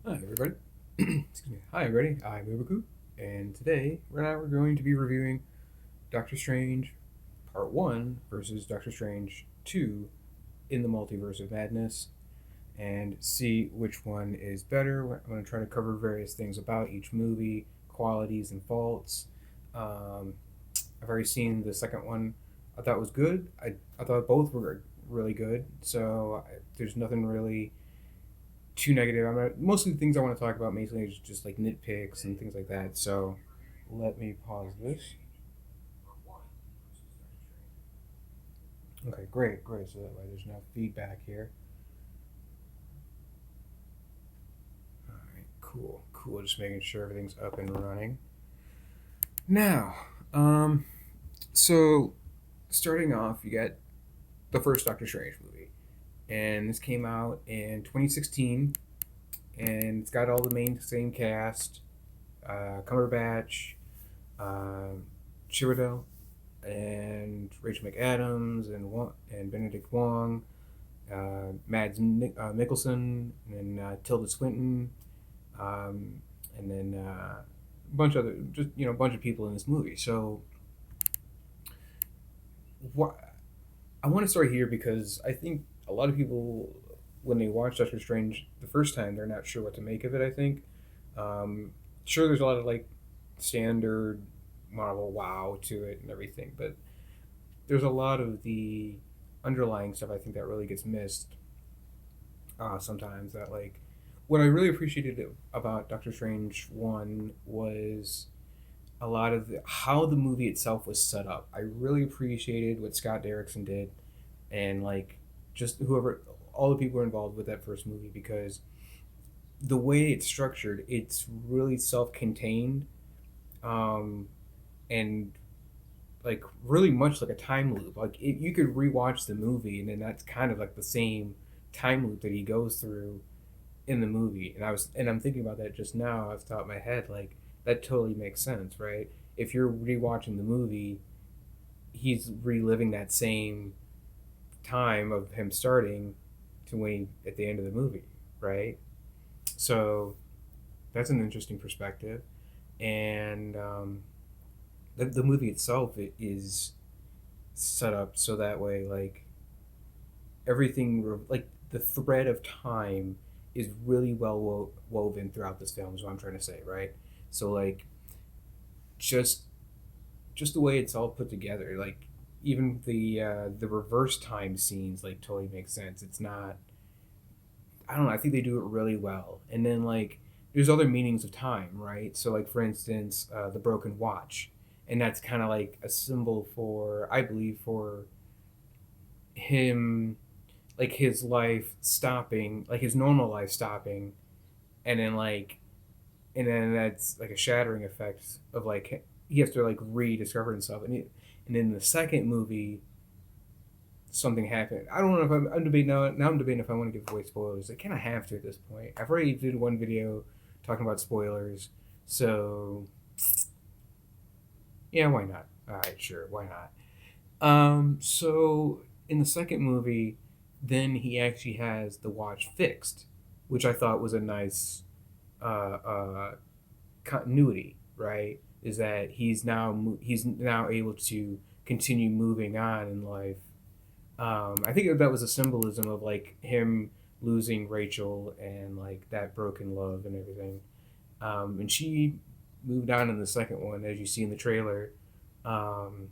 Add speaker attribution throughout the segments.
Speaker 1: Hi everybody. Excuse me. Hi everybody. I'm Ubercoo, and today we're going to be reviewing Doctor Strange Part One versus Doctor Strange Two in the Multiverse of Madness, and see which one is better. I'm going to try to cover various things about each movie, qualities and faults. Um, I've already seen the second one. I thought it was good. I thought both were really good. So there's nothing really too negative. Mostly the things I want to talk about mainly is just like nitpicks and things like that. So let me pause this. Okay, great, great. So that way there's no feedback here. All right, cool, cool. Just making sure everything's up and running. Now, um, so starting off, you got the first Doctor Strange movie, and this came out in 2016, and it's got all the same cast: Cumberbatch, uh, Chiwetel, and Rachel McAdams and Benedict Wong, Mads Mikkelsen, and then Tilda Swinton, and then a bunch of other just a bunch of people in this movie. So what I want to start here because I think a lot of people when they watch Doctor Strange the first time they're not sure what to make of it. I think sure there's a lot of like standard Marvel wow to it and everything, but there's a lot of the underlying stuff I think that really gets missed sometimes. That like what I really appreciated about Doctor Strange one was a lot of how the movie itself was set up. I really appreciated what Scott Derrickson did, and like just whoever all the people involved with that first movie because the way it's structured, it's really self-contained, um, and like really much like a time loop. Like you could rewatch the movie, and then that's kind of like the same time loop that he goes through in the movie. I'm thinking about that just now off the top of my head. Like that totally makes sense, right? If you're rewatching the movie, he's reliving that same time of him starting to when he, at the end of the movie, right? So that's an interesting perspective, and the movie itself it is set up so that way like everything like the thread of time is really well woven throughout this film is what I'm trying to say, right? So like just just the way it's all put together, like even the reverse time scenes like totally make sense. It's not, I don't know, I think they do it really well. And then like there's other meanings of time, right? So like for instance, the broken watch, and that's kind of like a symbol for, I believe, for him, like his life stopping, like his normal life stopping, and then like, and then that's like a shattering effect of like he has to like rediscover himself, and in the second movie something happened. I don't know if I'm debating now. Now I'm debating if I want to give away spoilers. I kind of have to at this point. I've already did one video talking about spoilers, so yeah, why not? All right, sure, why not? So in the second movie, then he actually has the watch fixed, which I thought was a nice continuity. Right? Is that he's now able to continue moving on in life. I think that was a symbolism of like him losing Rachel and like that broken love and everything. And she moved on in the second one, as you see in the trailer. Um,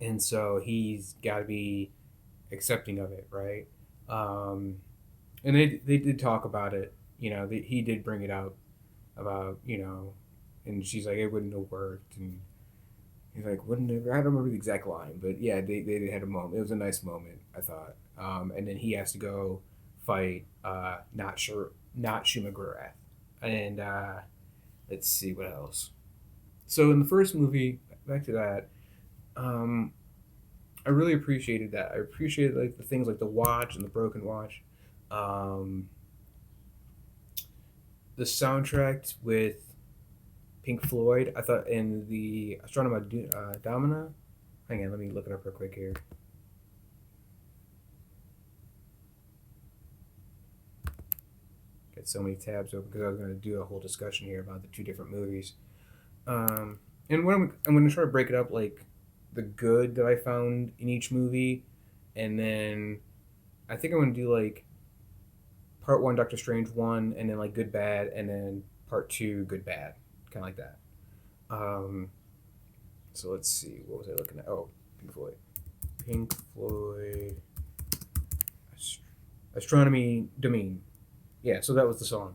Speaker 1: and so he's got to be accepting of it, right? Um, and they did talk about it. He did bring it out about and she's like, it wouldn't have worked, and he's like, wouldn't have. I don't remember the exact line, but yeah, they had a moment. It was a nice moment, I thought. And then he has to go fight not Shumagrath, and let's see what else. So in the first movie, back to that, um, I really appreciated that. I appreciated like the things like the watch and the broken watch, um, the soundtrack with Pink Floyd. I thought in the Astronema Domina. Hang on, let me look it up real quick here. Got so many tabs open because I was going to do a whole discussion here about the two different movies. And when I'm going to try to break it up, like the good that I found in each movie, and then I think I'm going to do like part one, Doctor Strange one, and then like good bad, and then part two, good bad, kind of like that. Um, so let's see, what was I looking at? Oh, Pink Floyd. Pink Floyd. Astronomy Domain. Yeah, so that was the song.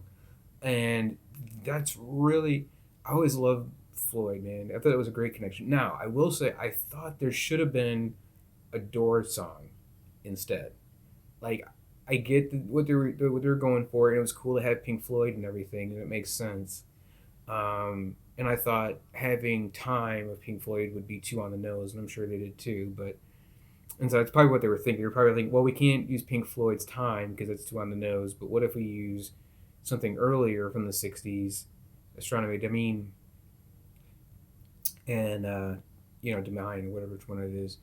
Speaker 1: And that's really, I always loved Floyd, man. I thought it was a great connection. Now, I will say, I thought there should have been a Doors song instead. Like, I get what they were going for, and it was cool to have Pink Floyd and everything, and it makes sense. And I thought having Time of Pink Floyd would be too on the nose, and I'm sure they did too. But and so that's probably what they were thinking. They're probably thinking, well, we can't use Pink Floyd's Time because it's too on the nose. But what if we use something earlier from the '60s, Astronomy? I mean, and Domine, whatever which one it is,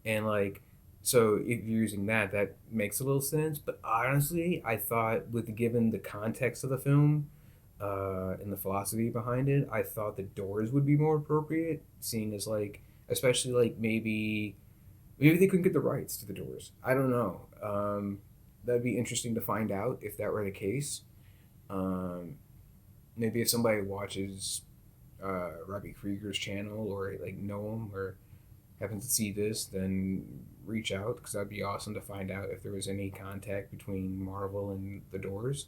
Speaker 1: and like, so if you're using that, that makes a little sense. But honestly, I thought with given the context of the film, and the philosophy behind it, I thought the Doors would be more appropriate, seeing as like, especially like maybe they couldn't get the rights to the Doors. I don't know. That'd be interesting to find out if that were the case. Um, Maybe if somebody watches Robbie Krieger's channel or like know him or happens to see this, then reach out because that'd be awesome to find out if there was any contact between Marvel and the Doors.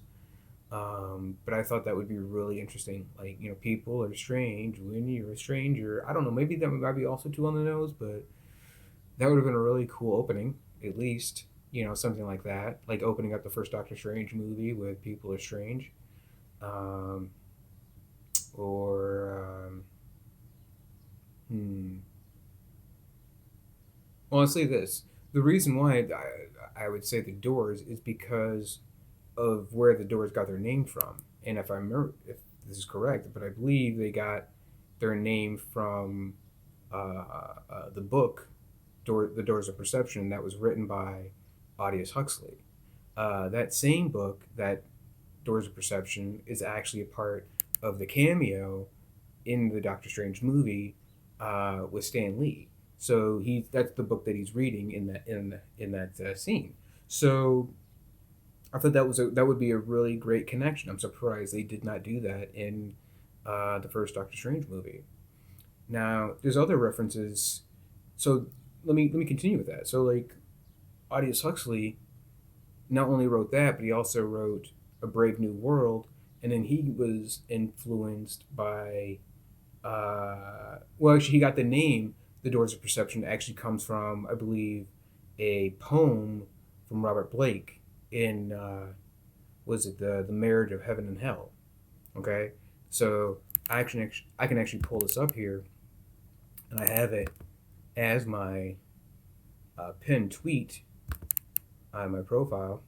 Speaker 1: But I thought that would be really interesting. Like, people are strange when you're a stranger. I don't know. Maybe that might be also too on the nose, but that would have been a really cool opening, at least. Something like that. Like opening up the first Doctor Strange movie with People Are Strange. Um, or, well, I'll say this. The reason why I would say the Doors is because of where the Doors got their name from. And if I remember, if this is correct, but I believe they got their name from the book The Doors of Perception that was written by Aldous Huxley. That same book, that Doors of Perception, is actually a part of the cameo in the Doctor Strange movie with Stan Lee. So that's the book that he's reading in that scene. So I thought that would be a really great connection. I'm surprised they did not do that in the first Doctor Strange movie. Now, there's other references. So let me continue with that. So like, Aldous Huxley not only wrote that, but he also wrote A Brave New World, and then he was influenced by. Well, actually, he got the name The Doors of Perception actually comes from, I believe, a poem from Robert Blake in was it the Marriage of Heaven and Hell? Okay, so I can actually pull this up here, and I have it as my pinned tweet on my profile.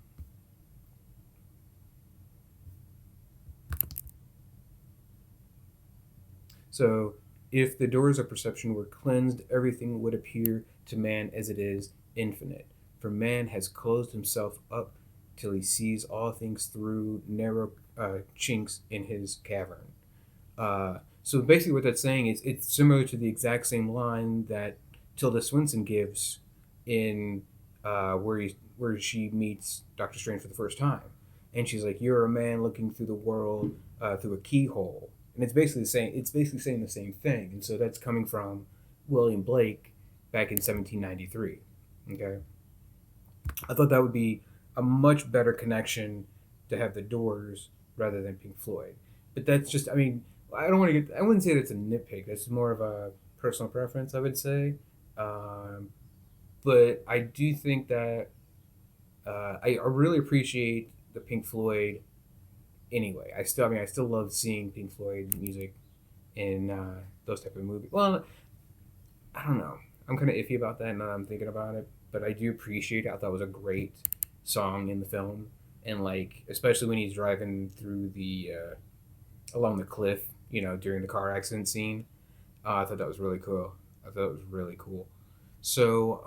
Speaker 1: So, if the doors of perception were cleansed, everything would appear to man as it is infinite. For man has closed himself up till he sees all things through narrow chinks in his cavern. So basically, what that's saying is it's similar to the exact same line that Tilda Swinton gives in where she meets Doctor Strange for the first time, and she's like, "You're a man looking through the world through a keyhole," and it's basically saying the same thing, and so that's coming from William Blake back in 1793. Okay, I thought that would be a much better connection to have the Doors rather than Pink Floyd, but that's just I don't want to get. I wouldn't say that's a nitpick. That's more of a personal preference, I would say. Um, but I do think that I really appreciate the Pink Floyd. Anyway, I still love seeing Pink Floyd music in those type of movies. Well, I don't know. I'm kind of iffy about that now that I'm thinking about it, but I do appreciate it. I thought it was a great song in the film, and like especially when he's driving through the along the cliff, during the car accident scene. I thought that was really cool. I thought it was really cool. So,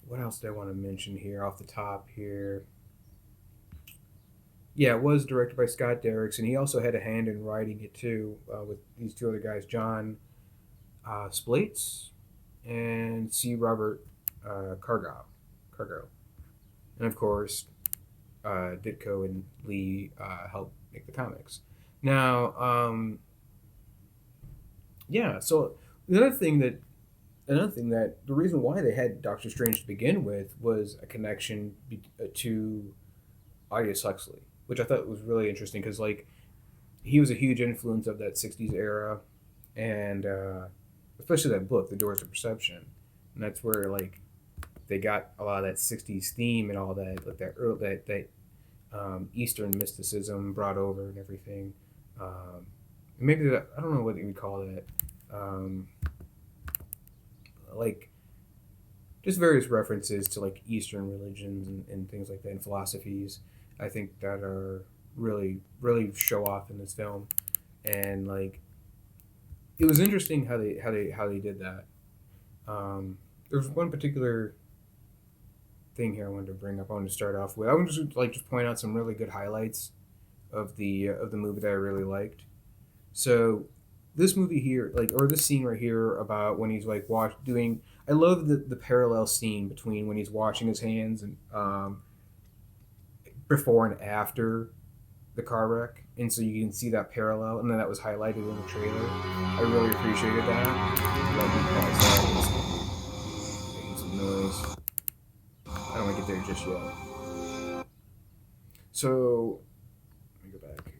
Speaker 1: what else did I want to mention here off the top here? Yeah, it was directed by Scott Derrickson. He also had a hand in writing it too, with these two other guys, John Splates and C. Robert Cargo, and of course Ditko and Lee helped make the comics. Now, yeah. So the other thing that the reason why they had Doctor Strange to begin with was a connection to Aldous Huxley, which I thought was really interesting because like he was a huge influence of that '60s era, and especially that book, The Doors of Perception, and that's where like they got a lot of that '60s theme and all that, like that early, that Eastern mysticism brought over and everything. Maybe that, I don't know what you would call that. Um, like just various references to like Eastern religions and things like that and philosophies. I think that are really show off in this film, and like it was interesting how they did that. There was one particular thing here I wanted to bring up. I wanted to start off with. I want to just point out some really good highlights of the movie that I really liked. So this movie here, like, or this scene right here about when he's like doing. I love the parallel scene between when he's washing his hands and before and after the car wreck, and so you can see that parallel, and then that was highlighted in the trailer. I really appreciated that. Like, making some noise. I don't want to get there just yet. So let me go back here.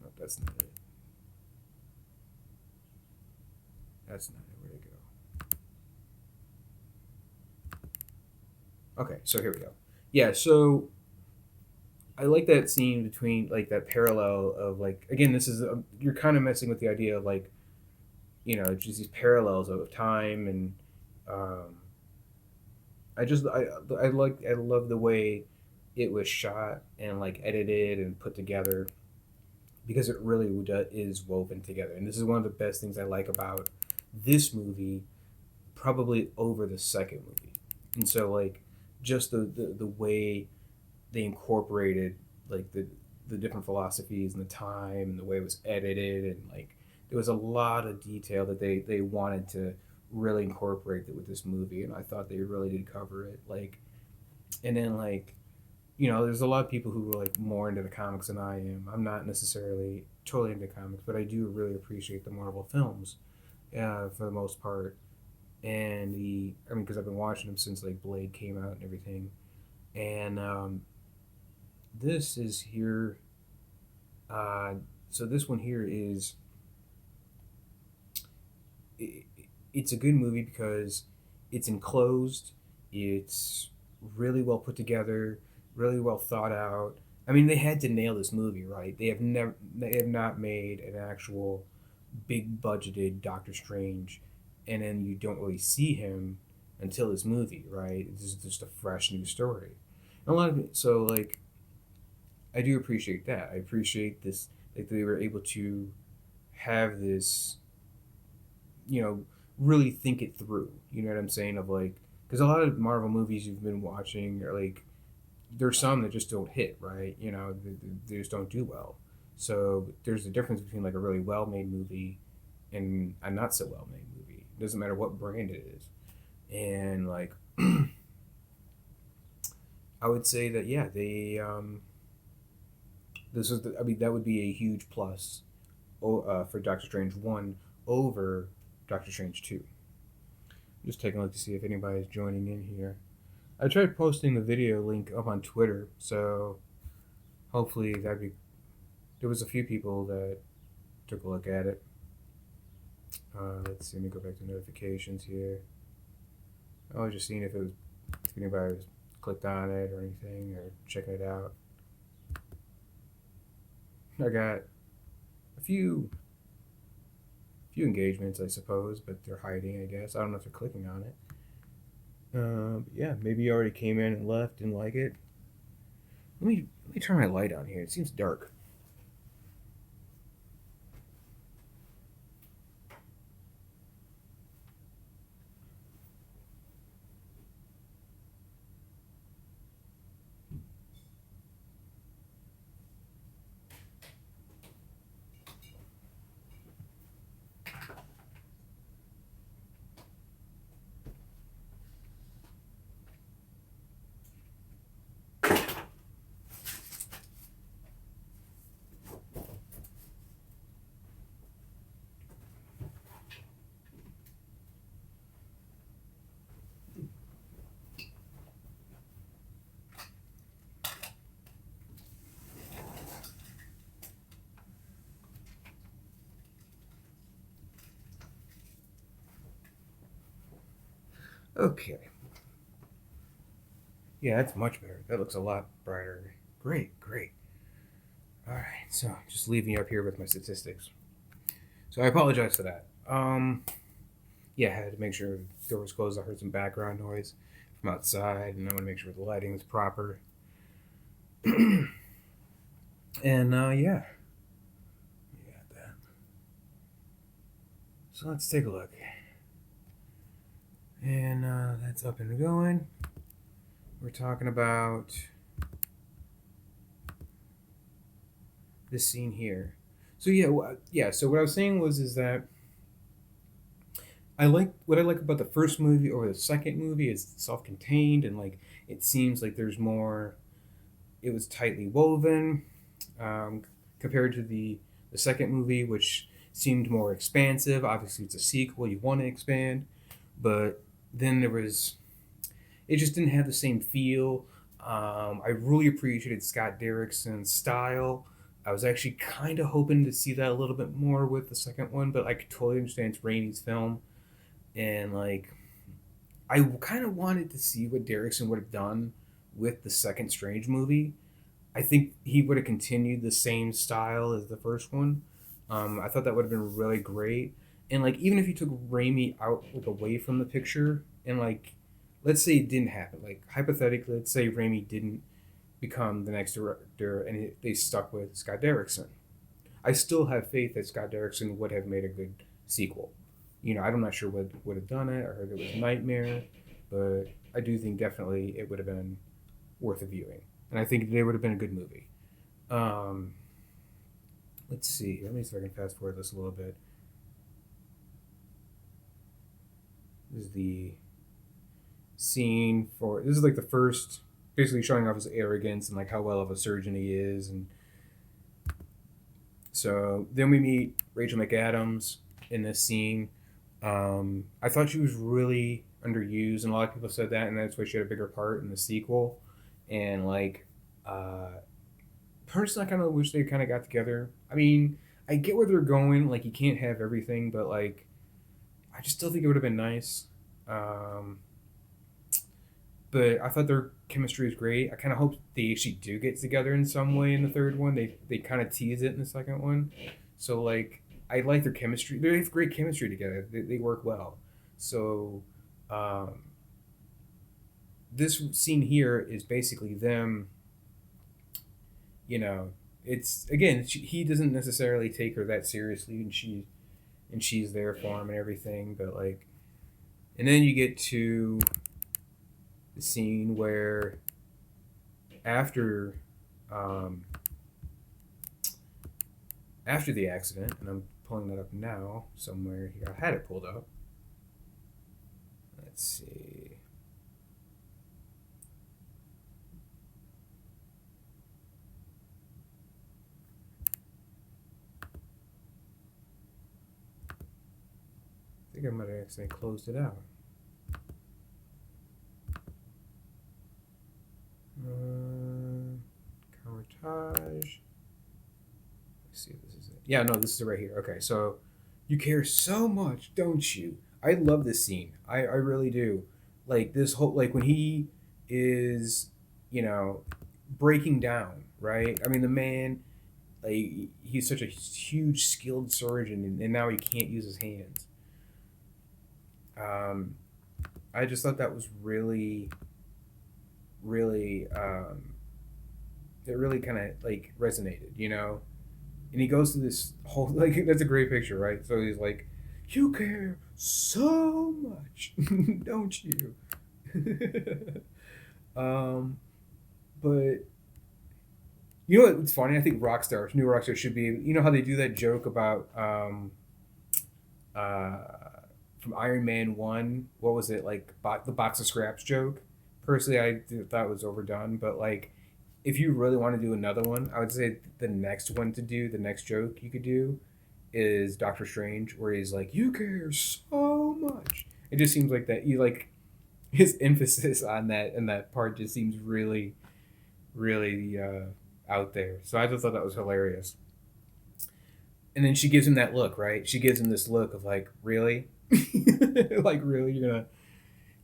Speaker 1: No, that's not it. That's not it. Where'd it go? Okay, so here we go. Yeah, so I like that scene between like that parallel of like again, this is you're kind of messing with the idea of like just these parallels of time and um, I love the way it was shot and like edited and put together because it really is woven together, and this is one of the best things I like about this movie, probably over the second movie. And so like just the way they incorporated like the different philosophies and the time and the way it was edited, and like there was a lot of detail that they wanted to really incorporate with this movie, and I thought they really did cover it. Like, and then like there's a lot of people who are like more into the comics than I am. I'm not necessarily totally into comics, but I do really appreciate the Marvel films for the most part. And I mean, because I've been watching them since like Blade came out and everything. And this is here. Uh, so this one here is it, it's a good movie because it's enclosed. It's really well put together, really well thought out. I mean, they had to nail this movie, right? They have not made an actual big budgeted Doctor Strange, and then you don't really see him until this movie, right? It's just a fresh new story. And a lot of it, so like I do appreciate that. I appreciate this that they were able to have this, you know, really think it through. You know what I'm saying? Of like, because a lot of Marvel movies you've been watching are like, there's some that just don't hit, right? They just don't do well. So there's a difference between like a really well made movie and a not so well made movie. It doesn't matter what brand it is. And like, I would say that yeah, I mean that would be a huge plus for Doctor Strange 1 over Doctor Strange 2. Just taking a look to see if anybody's joining in here. I tried posting the video link up on Twitter, so hopefully that'd be. There was a few people that took a look at it. Let's see. Let me go back to notifications here. I was just seeing if anybody was clicked on it or anything or checking it out. I got a few engagements, I suppose, but they're hiding, I guess. I don't know if they're clicking on it. Yeah, maybe you already came in and left, didn't like it. Let me turn my light on here. It seems dark. Okay. Yeah, that's much better. That looks a lot brighter. Great, great. All right, so just leaving you up here with my statistics. So I apologize for that. Yeah, I had to make sure the door was closed. I heard some background noise from outside, and I want to make sure the lighting is proper. And yeah, we got that. So let's take a look. And that's up and going. We're talking about this scene here. So yeah, yeah. So what I was saying was is that I like what I like about the first movie over the second movie is self-contained and like it seems like there's more. It was tightly woven um, compared to the second movie, which seemed more expansive. Obviously, it's a sequel; you want to expand, but then there was it just didn't have the same feel. I really appreciated Scott Derrickson's style. I was actually kind of hoping to see that a little bit more with the second one, but I could totally understand it's Raimi's film, and like I kind of wanted to see what Derrickson would have done with the second Strange movie. I think he would have continued the same style as the first one. I thought that would have been really great. And like even if you took Raimi out like away from the picture and like let's say it didn't happen, like hypothetically, let's say Raimi didn't become the next director and they stuck with Scott Derrickson. I still have faith that Scott Derrickson would have made a good sequel. You know, I'm not sure what would have done it. I heard it was Nightmare, but I do think definitely it would have been worth a viewing, and I think it would have been a good movie. Um, let's see. Let me see if I can fast forward this a little bit. This is the scene for. This is like the first, basically showing off his arrogance and like how well of a surgeon he is, and so then we meet Rachel McAdams in this scene. I thought she was really underused, and a lot of people said that, and that's why she had a bigger part in the sequel. And like, uh, personally, I kind of wish they kind of got together. I mean, I get where they're going. Like, you can't have everything, but like, I just still think it would have been nice. Um, but I thought their chemistry was great. I kind of hope they actually do get together in some way in the third one. They kind of tease it in the second one, so like I like their chemistry. They have great chemistry together. They work well. So um, this scene here is basically them. You know, it's again he doesn't necessarily take her that seriously, and she's there for him and everything. But like, and then you get to the scene where after um, after the accident, and I'm pulling that up now somewhere here. I had it pulled up. Let's see. I think I might have accidentally closed it out. Coverage. Let's see if this is it. Yeah, no, this is it right here. Okay, so you care so much, don't you? I love this scene. I really do. Like this whole like when he is, you know, breaking down, right? I mean, the man, like he's such a huge skilled surgeon, and now he can't use his hands. Um, I just thought that was really, really, it really kind of like resonated, you know. And he goes to this whole like that's a great picture, right? So he's like, "You care so much, don't you?" um, but you know what's funny? I think Rockstar, new Rockstar, should be. You know how they do that joke about uh, from Iron Man One. What was it like? The box of scraps joke. Personally, thought it was overdone, but like if you really want to do another one, I would say the next one to do, the next joke you could do is Doctor Strange, where he's like, "You care so much." It just seems like that. You like his emphasis on that and that part just seems really, really out there. So I just thought that was hilarious. And then she gives him that look, right? She gives him this look of like, really, like really, you're gonna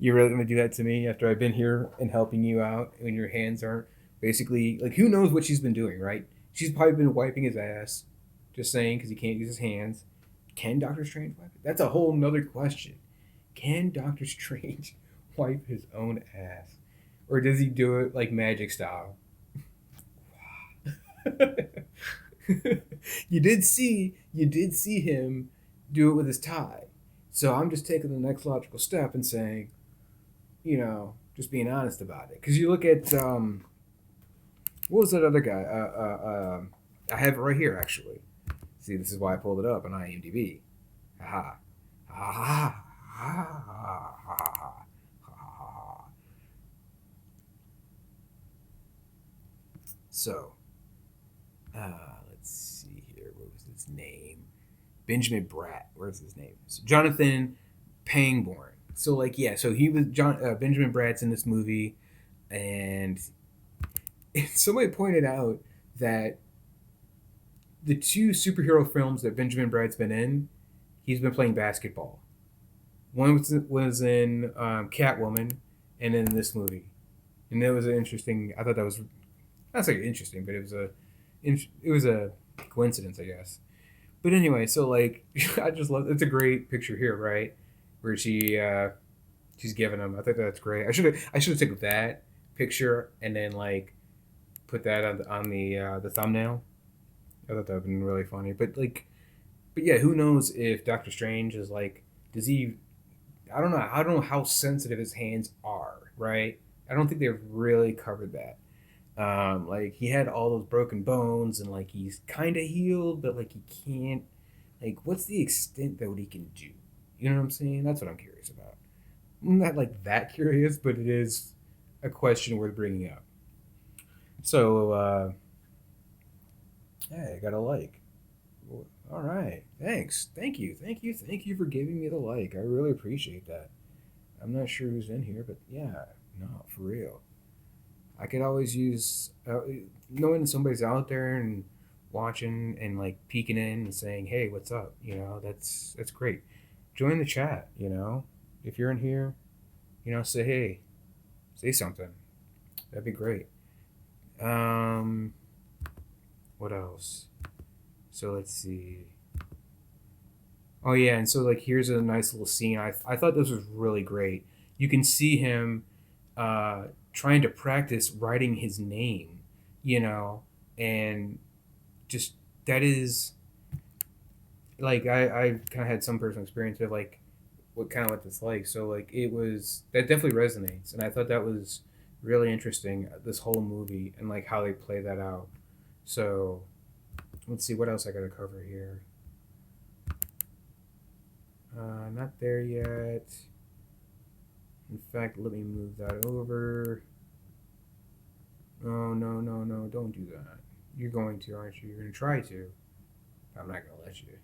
Speaker 1: You're really gonna do that to me after I've been here and helping you out when your hands aren't basically like who knows what she's been doing, right? She's probably been wiping his ass, just saying because he can't use his hands. Can Doctor Strange wipe it? That's a whole nother question. Can Doctor Strange wipe his own ass, or does he do it like magic style? You did see him do it with his tie. So I'm just taking the next logical step and saying, just being honest about it. Because you look at what was that other guy? I have it right here actually. See, this is why I pulled it up on IMDb. Ha ha ha ha ha ha ha. So, let's see here. What was his name? Benjamin Bratt. Where's his name? So Jonathan Pangborn. So like yeah, so he was Benjamin Bratt's in this movie, and somebody pointed out that the two superhero films that Benjamin Bratt's been in, he's been playing basketball. One was in Catwoman, and then this movie, and it was an interesting. I thought that was not say interesting, but it was a coincidence, I guess. But anyway, so like I just love it's a great picture here, right? Where she's giving him. I think that's great. I should have taken that picture and then like put that on the thumbnail. I thought that would have been really funny. But yeah, who knows if Doctor Strange is like does he I don't know. I don't know how sensitive his hands are, right? I don't think they've really covered that. Like he had all those broken bones and like he's kind of healed, but like he can't. Like, what's the extent that what he can do? You know what I'm saying? That's what I'm curious about. I'm not like that curious, but it is a question worth bringing up. So, hey, I got a like. All right, thanks, thank you for giving me the like. I really appreciate that. I'm not sure who's in here, but yeah, no, for real. I could always use knowing somebody's out there and watching and like peeking in and saying, "Hey, what's up?" That's great. Join the chat. If you're in here, say hey, say something. That'd be great. Um, what else? So let's see. Oh yeah, and so like here's a nice little scene. I thought this was really great. You can see him trying to practice writing his name, you know, and just that is like I kind of had some personal experience with like what it's like. So like it was that definitely resonates, and I thought that was really interesting. This whole movie and like how they play that out. So let's see what else I got to cover here. Not there yet. In fact, let me move that over. Oh, no, no, no, don't do that. You're going to, aren't you? You're going to try to. I'm not going to let you.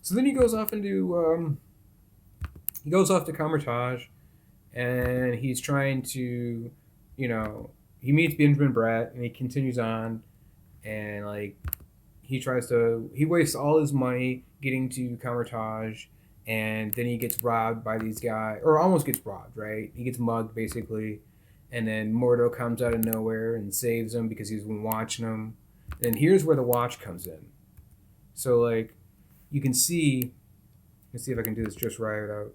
Speaker 1: So then he goes off he goes off to Camertage, and he's trying to, he meets Benjamin Bratt, and he continues on, and like he wastes all his money getting to Camertage, and then he gets robbed by these guys, or almost gets robbed, right? He gets mugged basically, and then Mordo comes out of nowhere and saves him because he's been watching him. And here's where the watch comes in. So like, you can see. Let's see if I can do this just right out.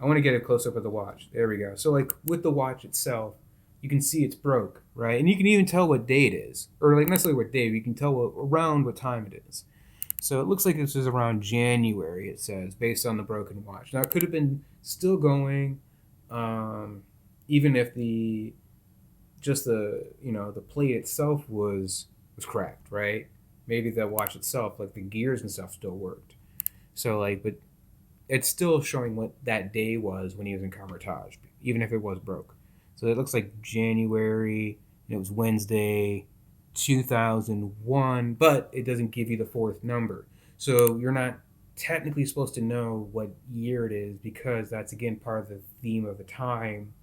Speaker 1: I want to get a close up of the watch. There we go. So like with the watch itself, you can see it's broke, right? And you can even tell what day it is, or like not necessarily what day, but you can tell around what time it is. So it looks like this is around January. It says based on the broken watch. Now it could have been still going, even if the plate itself was cracked, right? Maybe the watch itself, like the gears and stuff, still worked. So like, but it's still showing what that day was when he was in Carmitage, even if it was broke. So it looks like January, and it was Wednesday, 2001, but it doesn't give you the fourth number. So you're not technically supposed to know what year it is because that's again part of the theme of the time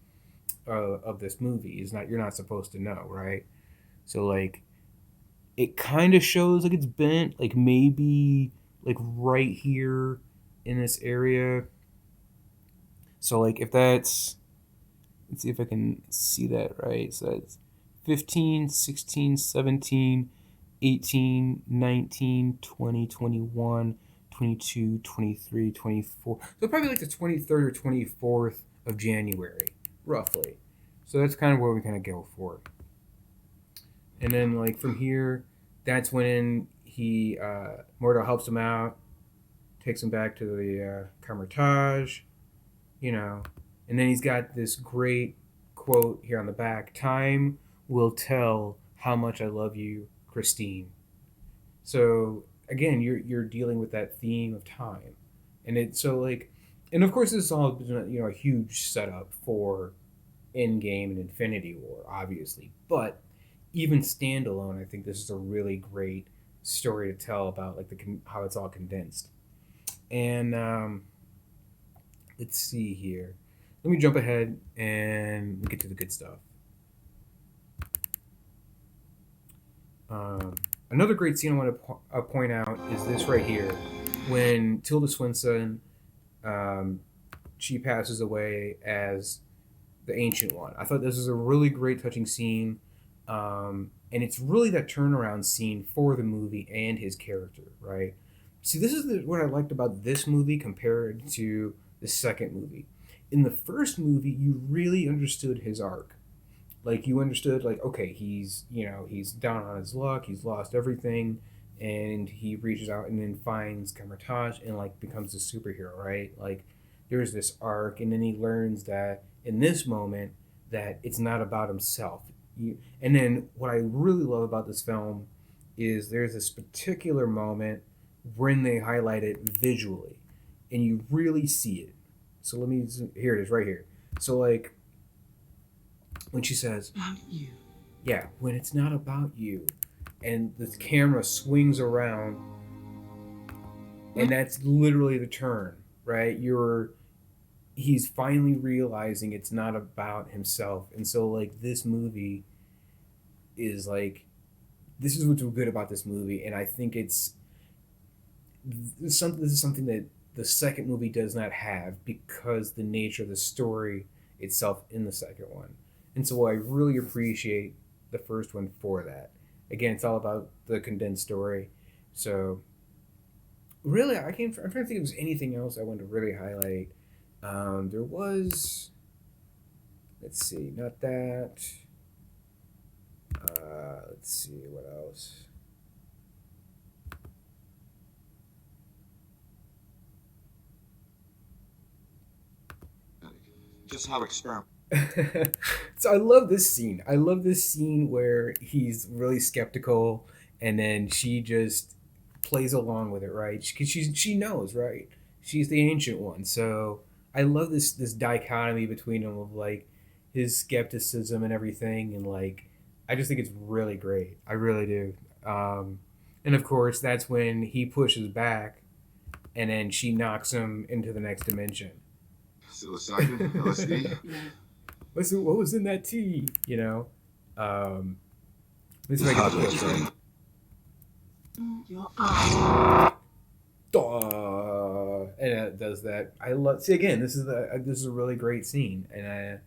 Speaker 1: of this movie. Is not you're not supposed to know, right? So like it kind of shows like it's bent, like maybe like right here in this area. So like if that's, let's see if I can see that right. So that's 15, 16, 17, 18, 19, 20, 21, 22, 23, 24. So probably like the 23rd or 24th of January, roughly. So that's kind of where we kind of go for. And then like from here, that's when he Mordo helps him out, takes him back to the Camertage, you know, and then he's got this great quote here on the back: "Time will tell how much I love you, Christine." So again, you're dealing with that theme of time, and it's so like, and of course this is all a huge setup for Endgame and Infinity War, obviously, but even standalone, I think this is a really great story to tell about like how it's all condensed. And let's see here. Let me jump ahead and get to the good stuff. Um, Another great scene I want to point out is this right here, when Tilda Swinton, um, she passes away as the Ancient One. I thought this was a really great, touching scene, and it's really that turnaround scene for the movie and his character, right? See, this is what I liked about this movie compared to the second movie. In the first movie, you really understood his arc. Like you understood, like okay, he's down on his luck, he's lost everything, and he reaches out and then finds Camertage and like becomes a superhero, right? Like there's this arc, and then he learns that in this moment that it's not about himself. And then what I really love about this film is there's this particular moment when they highlight it visually, and you really see it. So let me, here it is right here. So like when she says, "About you," yeah, when it's not about you, and the camera swings around, and that's literally the turn, right? He's finally realizing it's not about himself, and so like this movie is like, this is what's good about this movie, and I think this is something that the second movie does not have because the nature of the story itself in the second one. And so I really appreciate the first one for that. Again, it's all about the condensed story. So really, I'm trying to think if there's anything else I wanted to really highlight. There was, let's see, not that. Let's see what else.
Speaker 2: Just how experiment.
Speaker 1: So I love this scene. I love this scene where he's really skeptical, and then she just plays along with it, right? Because she knows, right? She's the ancient one. So I love this dichotomy between them of like his skepticism and everything, and like I just think it's really great. I really do. And of course, that's when he pushes back, and then she knocks him into the next dimension.
Speaker 2: Psilocybin, LSD.
Speaker 1: What was in that tea? This is like a quote, right?
Speaker 2: Your eyes.
Speaker 1: And it does that. I love. See again. This is a really great scene, and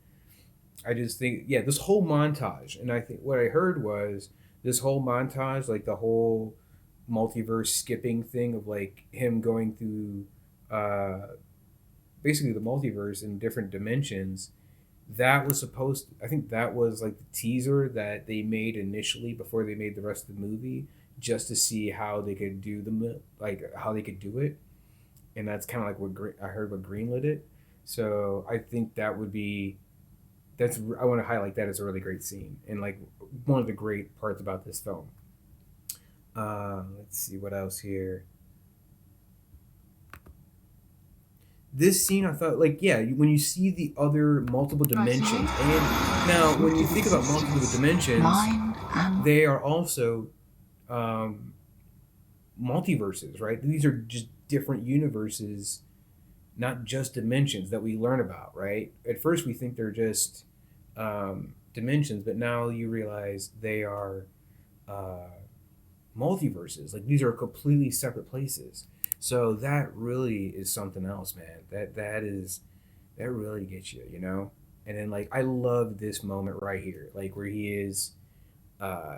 Speaker 1: I just think this whole montage, and I think what I heard was this whole montage, like the whole multiverse skipping thing of like him going through, basically the multiverse in different dimensions. That was supposed I think that was like the teaser that they made initially before they made the rest of the movie, just to see how they could do how they could do it. And that's kind of like I heard what greenlit it. So I think that would be that's I want to highlight that as a really great scene and like one of the great parts about this film. Let's see what else here. This scene, I thought, like, when you see the other multiple dimensions, and now when you think about multiple dimensions, they are also um, multiverses, right? These are just different universes, not just dimensions that we learn about, right? At first, we think they're just dimensions, but now you realize they are multiverses. Like these are completely separate places. So that really is something else, man. That really gets you, you know. And then like I love this moment right here, like where uh,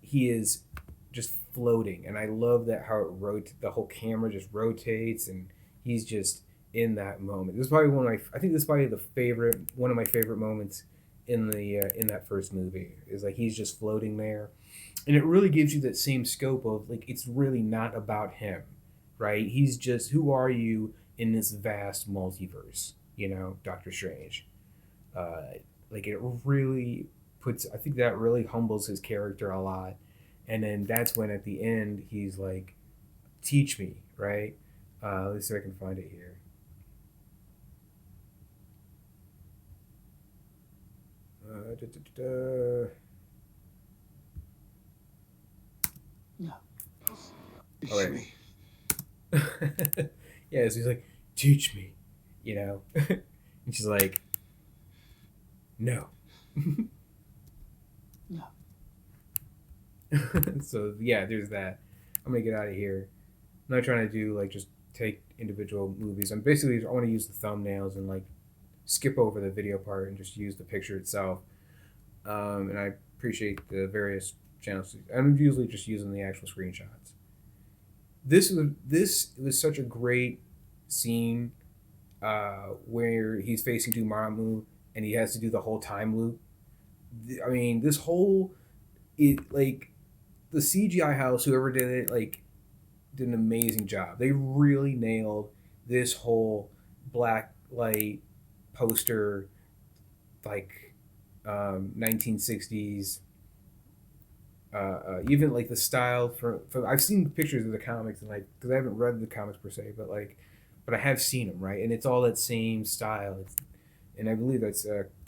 Speaker 1: he is just floating, and I love that how the whole camera just rotates, and he's just in that moment. This is probably I think this is probably one of my favorite moments in that first movie is like he's just floating there, and it really gives you that same scope of like it's really not about him, right? He's just who are you in this vast multiverse, you know, Doctor Strange. Uh, like it really I think that really humbles his character a lot, and then that's when at the end he's like, "Teach me," right? Let's see if I can find it here. Da, da, da,
Speaker 2: No.
Speaker 1: da. All right. Yeah, so he's like, "Teach me," you know, and she's like, "No."
Speaker 2: No.
Speaker 1: So yeah, there's that. I'm gonna get out of here. I'm not trying to do like just take individual movies. I'm basically I want to use the thumbnails and like skip over the video part and just use the picture itself. And I appreciate the various channels. I'm usually just using the actual screenshots. This was such a great scene where he's facing Dormammu and he has to do the whole time loop. I mean, this whole it like the CGI house, whoever did it, like did an amazing job. They really nailed this whole black light poster, like 1960s. Even like the style for I've seen pictures of the comics and like because I haven't read the comics per se, but I have seen them, right, and it's all that same style. And I believe that's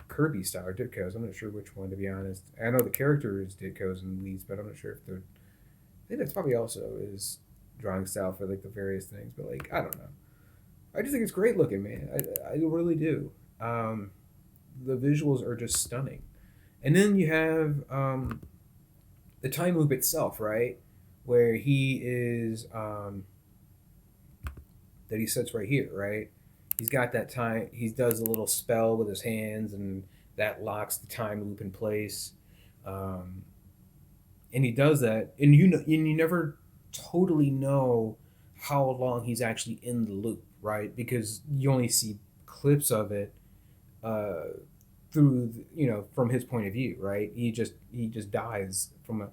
Speaker 1: Kirby style or Ditko's. I'm not sure which one to be honest. I know the character is Ditko's and Lee's, but I'm not sure if they're. I think that's probably also his drawing style for like the various things, but like I don't know. I just think it's great looking, man. I really do. The visuals are just stunning, and then you have the time loop itself, right, where he is that he sits right here, right. He's got that time. He does a little spell with his hands, and that locks the time loop in place. Um, and he does that, and you never totally know how long he's actually in the loop, right? Because you only see clips of it uh, through from his point of view, right? He just dies from a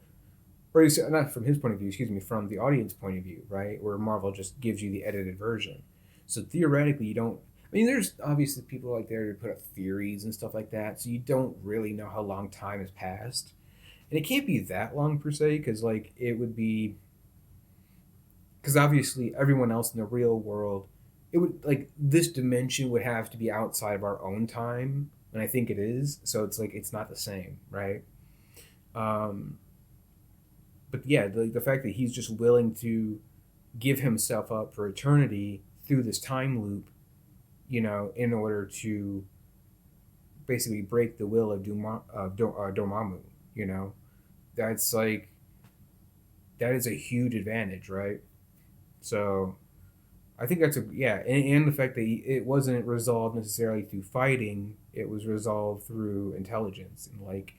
Speaker 1: or not from his point of view, excuse me, from the audience point of view, right? Where Marvel just gives you the edited version. So theoretically, you don't. I mean, there's obviously people like there to put up theories and stuff like that, so you don't really know how long time has passed, and it can't be that long per se, because like it would be, because obviously everyone else in the real world, it would like this dimension would have to be outside of our own time, and I think it is. So it's like it's not the same, right? Um, but yeah, the fact that he's just willing to give himself up for eternity through this time loop, in order to basically break the will of Dormammu, you know, that's like that is a huge advantage, right? So I think that's a yeah, and the fact that it wasn't resolved necessarily through fighting; it was resolved through intelligence, and like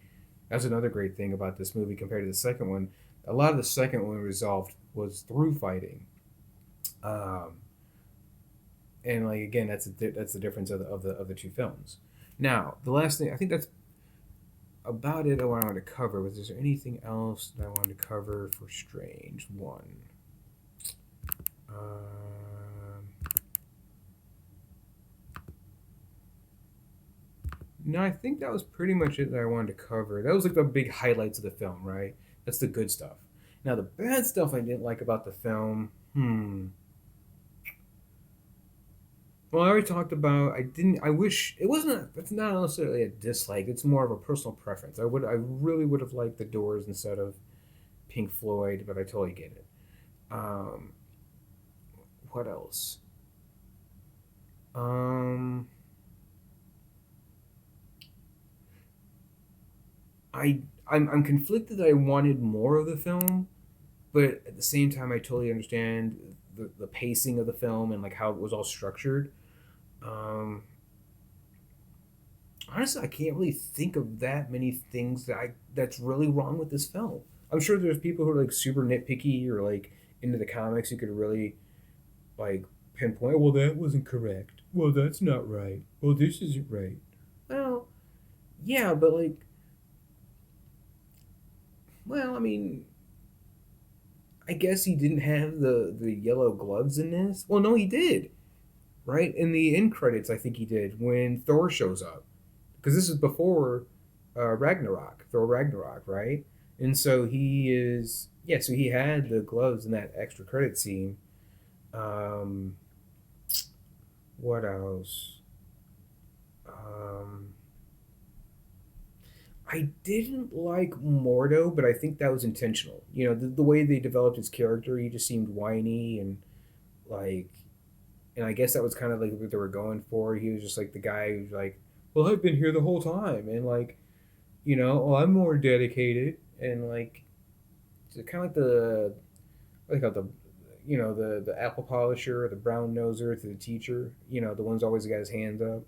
Speaker 1: that's another great thing about this movie compared to the second one. A lot of the second one resolved was through fighting, um, and like again, that's the difference of the two films. Now, the last thing I think that's about it. I wanted to cover. Was there anything else that I wanted to cover for Strange One? No, I think that was pretty much it that I wanted to cover. That was like the big highlights of the film, right? That's the good stuff. Now, the bad stuff I didn't like about the film, Well, I already talked about. I didn't. I wish it wasn't. It's not necessarily a dislike. It's more of a personal preference. I really would have liked the Doors instead of Pink Floyd, but I totally get it. Um, what else? Um, I'm conflicted. I wanted more of the film, but at the same time, I totally understand the pacing of the film and like how it was all structured. Um, Honestly, I can't really think of that many things that's really wrong with this film. I'm sure there's people who are like super nitpicky or like into the comics who could really like pinpoint. Well, that wasn't correct. Well, that's not right. Well, this isn't right. Well, yeah, but like, well, I mean, I guess he didn't have the yellow gloves in this. Well, no, he did. Right in the end credits, I think he did when Thor shows up because this is before Ragnarok, Thor Ragnarok, right? And so he is, yeah. So he had the gloves in that extra credit scene. Um, what else? Um, I didn't like Mordo, but I think that was intentional. You know, the way they developed his character, he just seemed whiny and like, and I guess that was kind of like what they were going for. He was just like the guy who's like, well, I've been here the whole time, and like, oh, I'm more dedicated, and like, it's kind of like like how the apple polisher, or the brown noser to the teacher. The one's always got his hands up.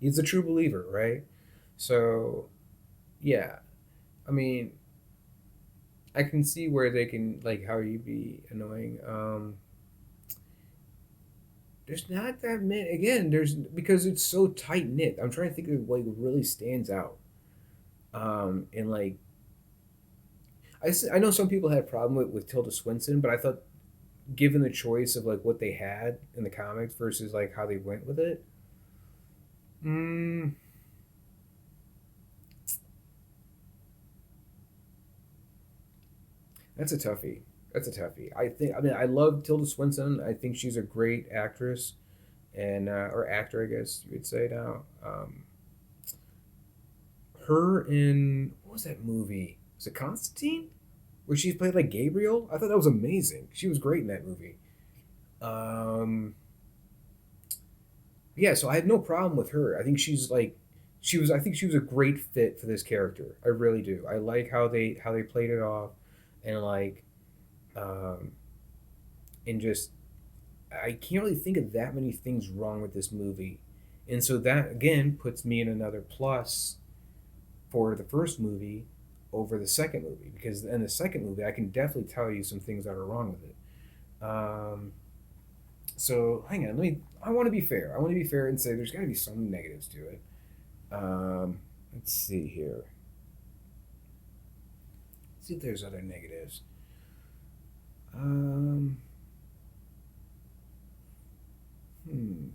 Speaker 1: He's a true believer, right? So, yeah, I mean, I can see where they can like how you be annoying. There's not that many. Again, there's because it's so tight knit. I'm trying to think of like what really stands out. And like I know some people had a problem with Tilda Swinton, but I thought given the choice of like what they had in the comics versus like how they went with it, mm, that's a toughie. That's a toughie. I mean, I love Tilda Swinton. I think she's a great actress and or actor, I guess you would say now. Her in what was that movie? Was it Constantine? Where she played like Gabriel? I thought that was amazing. She was great in that movie. Um, yeah, so I had no problem with her. I think she's like she was. I think she was a great fit for this character. I really do. I like how they played it off, and like, um, and just I can't really think of that many things wrong with this movie, and so that again puts me in another plus for the first movie over the second movie because in the second movie I can definitely tell you some things that are wrong with it. So hang on, let me. I want to be fair. I want to be fair and say there's got to be some negatives to it. Let's see here. Let's see if there's other negatives. Um, hmm.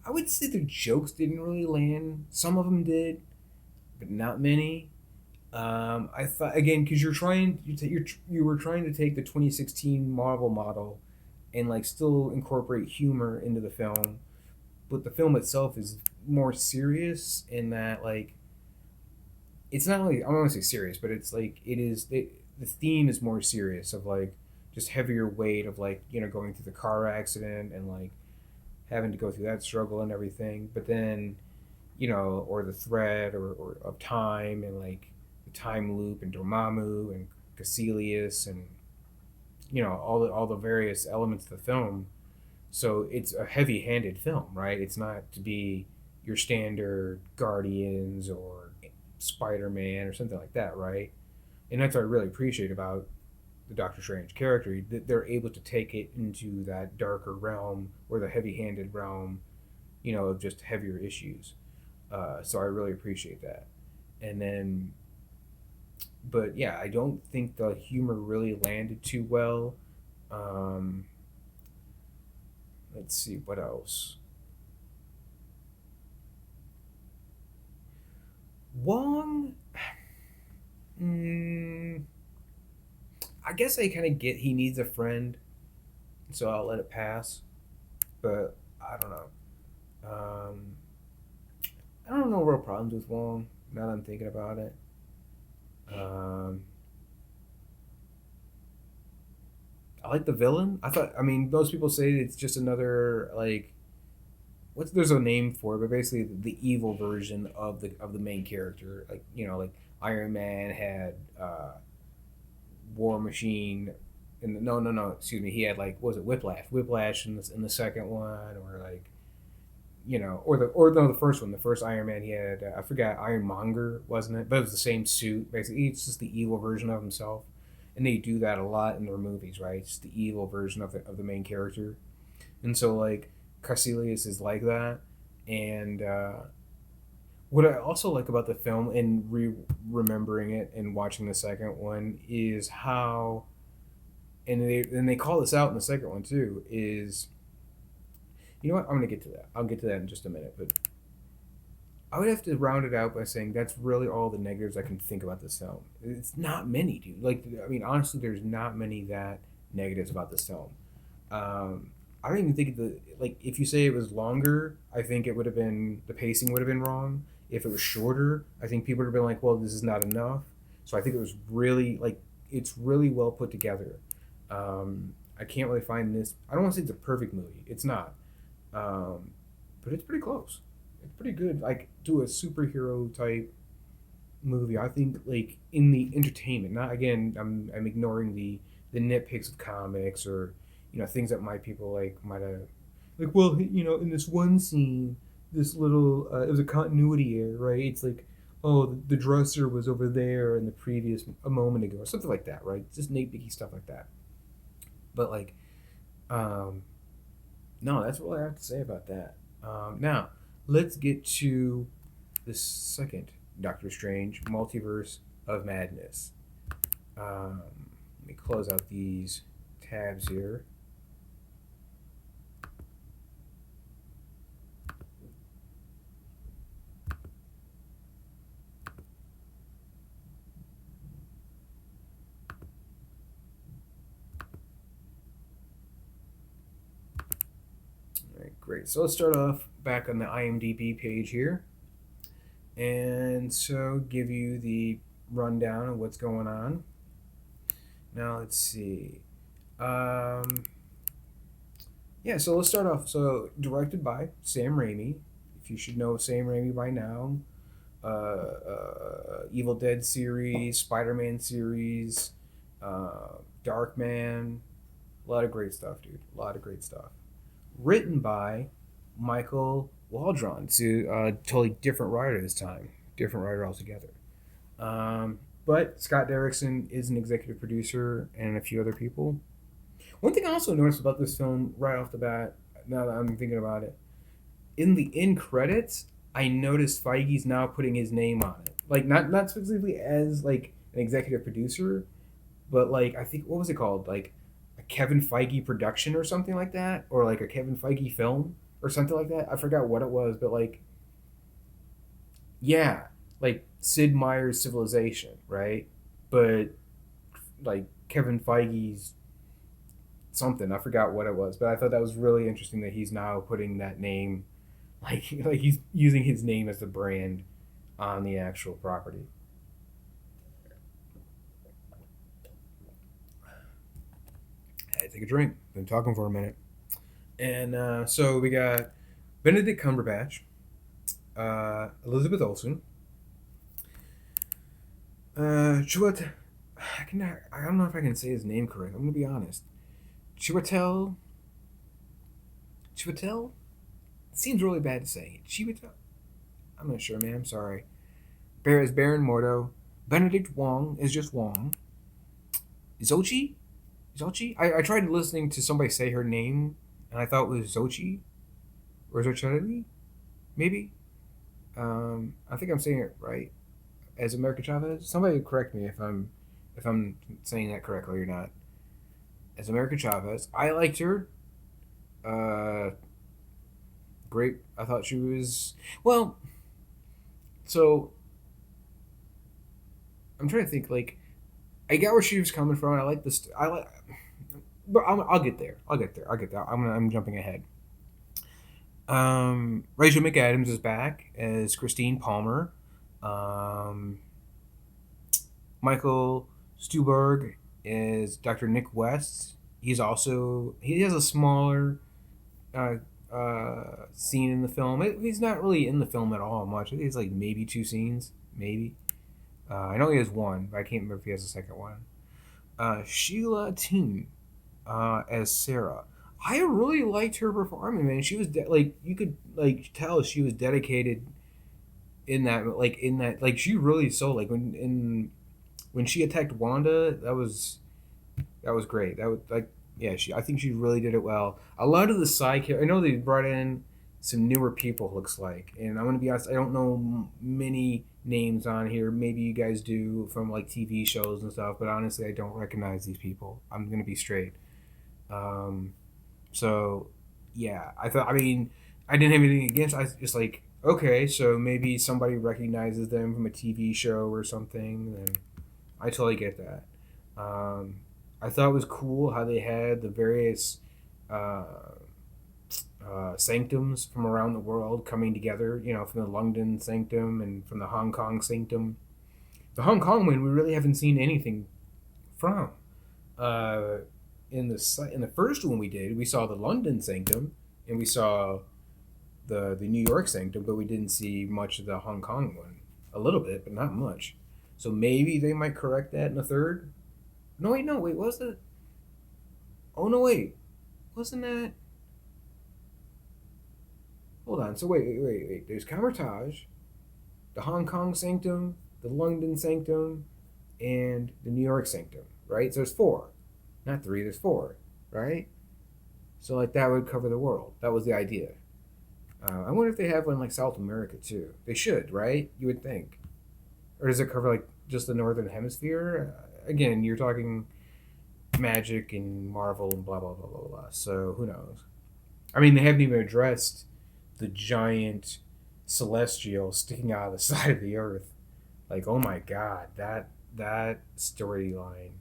Speaker 1: I would say the jokes didn't really land. Some of them did, but not many. I thought again because you were trying to take the 2016 Marvel model and like still incorporate humor into the film, but the film itself is more serious in that like it's not really I don't want to say serious, but it's like the theme is more serious of like just heavier weight of like going through the car accident and like having to go through that struggle and everything, but then or the thread or of time and like the time loop and Dormammu and Caecilius and all the various elements of the film. So it's a heavy-handed film, right? It's not to be your standard Guardians or Spider-Man or something like that, right? And that's what I really appreciate about the Doctor Strange character. That they're able to take it into that darker realm or the heavy-handed realm, of just heavier issues. So I really appreciate that. And then, but yeah, I don't think the humor really landed too well. Um, let's see what else. Wong, mm, I guess I kind of get he needs a friend, so I'll let it pass. But I don't know. Um, I don't know real problems with Wong. Now that I'm thinking about it. Um, I like the villain. I thought. I mean, most people say it's just another like what's there's a name for it, but basically the evil version of the main character. Like like Iron Man had War Machine. No, excuse me. He had like, what was it, Whiplash in the second one, or like, or no, the first one, the first Iron Man. He had I forgot, Ironmonger, wasn't it? But it was the same suit basically. It's just the evil version of himself, and they do that a lot in their movies, right? It's the evil version of the main character, and so like Caecilius is like that, and what I also like about the film and remembering it and watching the second one is how, and they call this out in the second one too, is, you know what, I'm gonna get to that. I'll get to that in just a minute, but I would have to round it out by saying that's really all the negatives I can think about this film. It's not many, dude. Like, I mean, honestly, there's not many that negatives about this film. I don't even think if you say it was longer, I think it would have been, the pacing would have been wrong. If it was shorter, I think people would have been like, well, this is not enough. So I think it was really like, it's really well put together. I can't really find this. I don't want to say it's a perfect movie. It's not, but it's pretty close. It's pretty good. Like, do a superhero type movie. I think like in the entertainment. Not, again. I'm ignoring the nitpicks of comics, or things that people might have, like, well, in this one scene, this little it was a continuity error, right? It's like, oh, the dresser was over there in the previous a moment ago, or something like that, right? Just nitpicky stuff like that. But like, no, that's what I have to say about that. Now, let's get to the second Doctor Strange, Multiverse of Madness. Let me close out these tabs here. All right, great. So let's start off back on the IMDb page here, and so give you the rundown of what's going on. Now let's see. Yeah, so let's start off. So directed by Sam Raimi. If you should know Sam Raimi by now, Evil Dead series, Spider-Man series, Darkman, a lot of great stuff, dude. A lot of great stuff. Written by Michael Waldron, to a totally different writer this time, different writer altogether. But Scott Derrickson is an executive producer, and a few other people. One thing I also noticed about this film right off the bat, now that I'm thinking about it, in the end credits, I noticed Feige's now putting his name on it. Like, not specifically as like an executive producer, but like, I think, what was it called? Like a Kevin Feige production or something like that, or like a Kevin Feige film or something like that. I forgot what it was, but like, yeah, like Sid Meier's Civilization, right? But like Kevin Feige's something. I forgot what it was, but I thought that was really interesting that he's now putting that name, like he's using his name as the brand on the actual property. I had to take a drink. Been talking for a minute, and so we got Benedict Cumberbatch, Elizabeth Olsen, Chiwetel. I don't know if I can say his name correct. I'm gonna be honest. Chiwetel. Chiwetel. It seems really bad to say. Chiwetel. I'm not sure, man. I'm sorry. Bear is Baron Mordo. Benedict Wong is just Wong. Zochi? Zochi? I tried listening to somebody say her name, and I thought it was Zochi or Zochari, maybe. I think I'm saying it right. As America Chavez. Somebody correct me if I'm saying that correctly or not. As America Chavez, I liked her. Great. I thought she was, well. So I'm trying to think. Like, I got where she was coming from. I like this. I like, but I'll get there. I'll get there. I'll get there. I'm jumping ahead. Rachel McAdams is back as Christine Palmer. Um, Michael Stuhlbarg is Dr. Nick West. He has a smaller uh, scene in the film. He's not really in the film at all much. He's like maybe two scenes, maybe. I know he has one, but I can't remember if he has a second one. Sheila Toon as Sarah. I really liked her performing, man. She was like you could like tell she was dedicated in that she really sold like when she attacked Wanda. That was great. That was like yeah. I think she really did it well. A lot of the side characters. I know they brought in some newer people. Looks like, and I'm gonna be honest. I don't know many names on here. Maybe you guys do from like TV shows and stuff. But honestly, I don't recognize these people. I'm gonna be straight. Um, so yeah, I thought. I mean, I didn't have anything against. I just like okay, so maybe somebody recognizes them from a TV show or something. Then I totally get that. Um, I thought it was cool how they had the various uh, sanctums from around the world coming together. You know, from the London sanctum and from the Hong Kong sanctum. The Hong Kong one we really haven't seen anything from. Uh, in the first one we did, we saw the London sanctum and we saw the New York sanctum, but we didn't see much of the Hong Kong one. A little bit, but not much. So maybe they might correct that in the third. No, wait, no, wait, was it? Oh no, wait, wasn't that? Hold on. So wait. There's Camertage, the Hong Kong sanctum, the London sanctum, and the New York sanctum. Right. So there's four, not three. There's four. Right. So like that would cover the world. That was the idea. I wonder if they have one in, like South America too. They should, right? You would think. Or does it cover like just the northern hemisphere? Again, you're talking magic and Marvel and blah blah blah blah blah. So who knows? I mean, they haven't even addressed the giant celestial sticking out of the side of the earth. Like, oh my god, that storyline.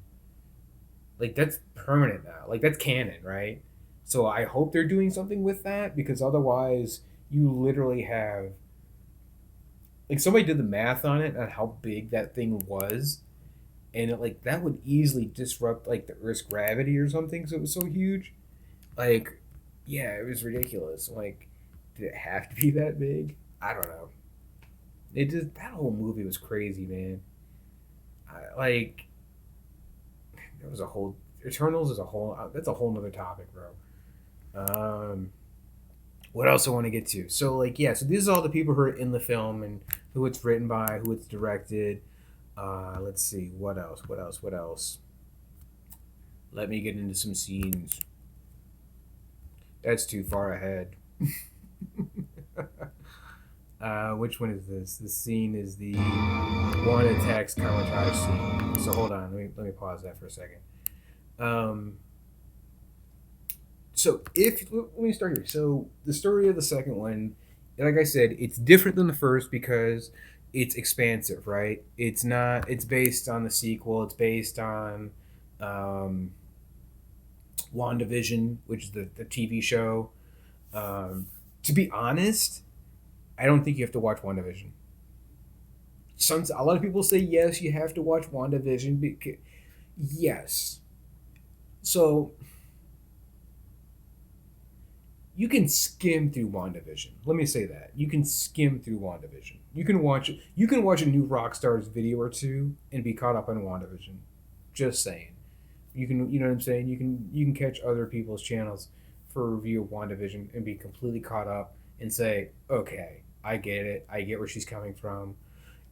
Speaker 1: Like that's permanent now. Like that's canon, right? So I hope they're doing something with that because otherwise you literally have like somebody did the math on it on how big that thing was and it, like that would easily disrupt like the Earth's gravity or something. So it was so huge. Like, yeah, it was ridiculous. Like, did it have to be that big? I don't know. It just that whole movie was crazy, man. Like, there was a whole Eternals is a whole that's a whole nother topic, bro. Um, what else I want to get to? So like yeah, so these are all the people who are in the film and who it's written by, who it's directed. Let's see what else. What else? Let me get into some scenes. That's too far ahead. Which one is this? The scene is the one attacks Camotage scene. So hold on, let me pause that for a second. Um, so if let me start here. So the story of the second one, like I said, it's different than the first because it's expansive, right? It's not. It's based on the sequel. It's based on um, WandaVision, which is the TV show. To be honest, I don't think you have to watch WandaVision. A lot of people say yes, you have to watch WandaVision. Yes, so you can skim through WandaVision. Let me say that you can skim through WandaVision. You can watch. You can watch a new Rockstar's video or two and be caught up on WandaVision. Just saying. You can. You know what I'm saying. You can catch other people's channels for a review of WandaVision and be completely caught up and say, okay, I get it. I get where she's coming from.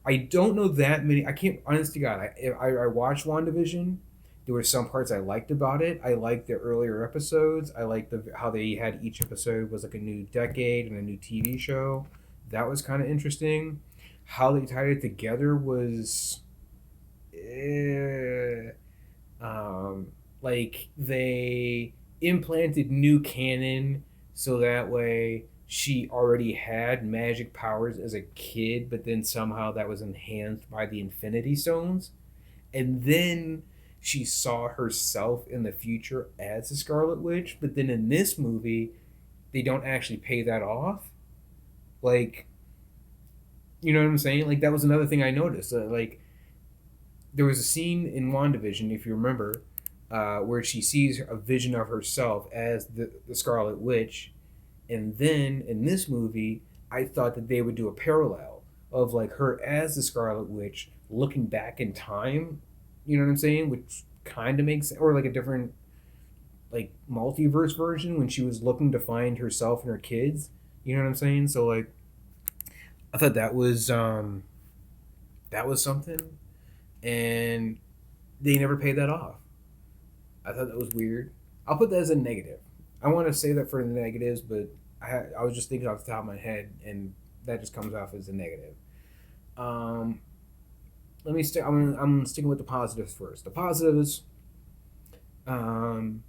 Speaker 1: I don't know that many. I can't. Honest to God, I watched WandaVision. There were some parts I liked about it. I liked the earlier episodes. I liked how they had each episode was like a new decade and a new TV show. That was kind of interesting. How they tied it together was, eh, like they implanted new canon so that way she already had magic powers as a kid, but then somehow that was enhanced by the Infinity Stones. And then she saw herself in the future as the Scarlet Witch, but then in this movie, they don't actually pay that off. Like, you know what I'm saying? Like, that was another thing I noticed. Like, there was a scene in WandaVision, if you remember, where she sees a vision of herself as the Scarlet Witch. And then in this movie, I thought that they would do a parallel of like her as the Scarlet Witch looking back in time. You know what I'm saying? Which kind of makes, or like a different like multiverse version when she was looking to find herself and her kids. You know what I'm saying? So like I thought that was something, and they never paid that off. I thought that was weird. I'll put that as a negative. I want to say that for the negatives, but I was just thinking off the top of my head, and that just comes off as a negative. Um, Let me stick. I'm sticking with the positives first. The positives. Um,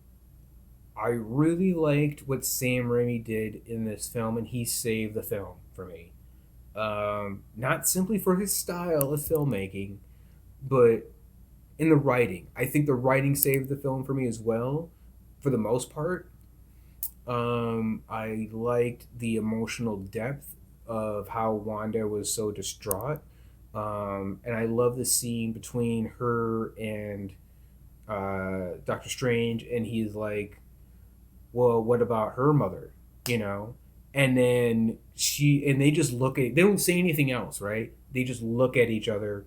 Speaker 1: I really liked what Sam Raimi did in this film, and he saved the film for me. Not simply for his style of filmmaking, but in the writing. I think the writing saved the film for me as well, for the most part. I liked the emotional depth of how Wanda was so distraught. And I love the scene between her and Doctor Strange, and he's like, well, what about her mother? You know? And then they just look at, they don't say anything else, right? They just look at each other.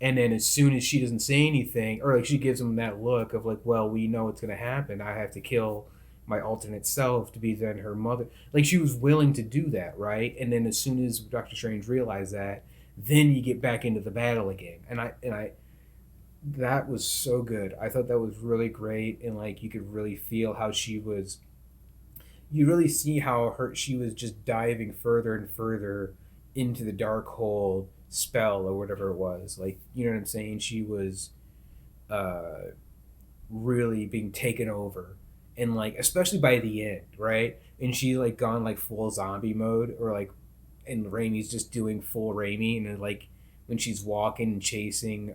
Speaker 1: And then as soon as she doesn't say anything, or like she gives him that look of like, well, we know what's going to happen. I have to kill my alternate self to be then her mother. Like she was willing to do that, right? And then as soon as Doctor Strange realized that, then you get back into the battle again. And I that was so good. I thought that was really great, and like you could really feel how she was. You really see how her she was just diving further and further into the dark hole spell or whatever it was. Like you know what I'm saying? She was uh, really being taken over, and like especially by the end, right? And she like gone like full zombie mode, or like, and Raimi's just doing full Raimi, and then, like when she's walking and chasing.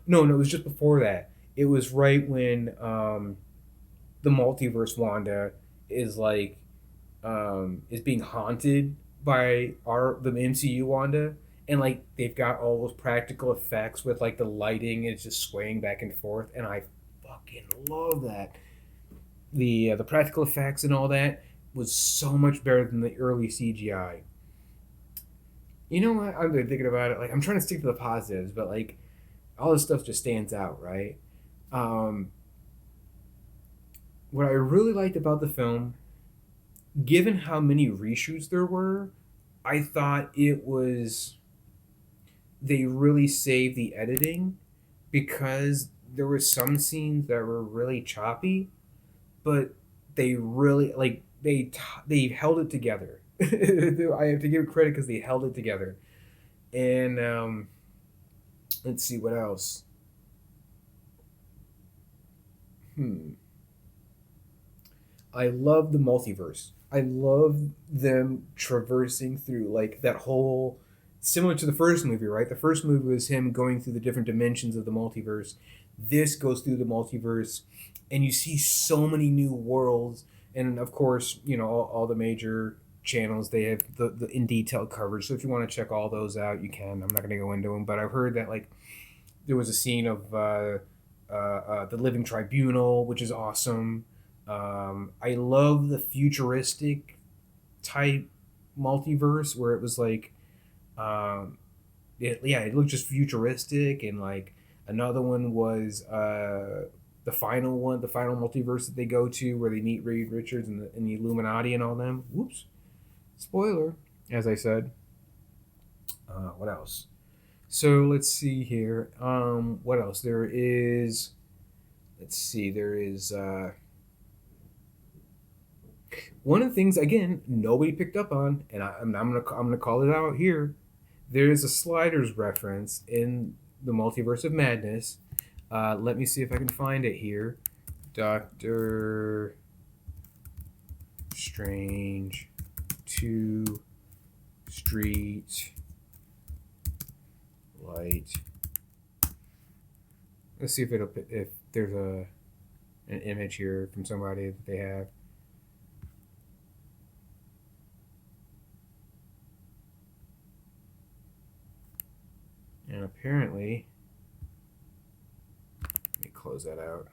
Speaker 1: No, it was just before that. It was right when the multiverse Wanda is like is being haunted by the MCU Wanda, and like they've got all those practical effects with like the lighting, and it's just swaying back and forth, and I fucking love that. The practical effects and all that was so much better than the early CGI. You know what? I'm thinking about it. Like I'm trying to stick to the positives, but like all this stuff just stands out, right? Um, what I really liked about the film, given how many reshoots there were, I thought it was they really saved the editing because there were some scenes that were really choppy, but they really like they held it together. I have to give credit because they held it together. And let's see what else. Hmm. I love the multiverse. I love them traversing through like that whole similar to the first movie, right? The first movie was him going through the different dimensions of the multiverse. This goes through the multiverse, and you see so many new worlds. And of course, you know all the major channels they have the in detail coverage. So if you want to check all those out, you can. I'm not going to go into them, but I've heard that like there was a scene of the Living Tribunal, which is awesome. I love the futuristic type multiverse where it was like, it looked just futuristic, and like another one was the final multiverse that they go to where they meet Reed Richards and the Illuminati and all them. Whoops, spoiler, as I said. What else? So let's see here. What else? There is. Let's see. There is. One of the things again nobody picked up on, and I'm gonna call it out here. There is a Sliders reference in the Multiverse of Madness. Let me see if I can find it here. Doctor Strange 2 Street Light. Let's see if there's an image here from somebody that they have. And apparently, let me close that out.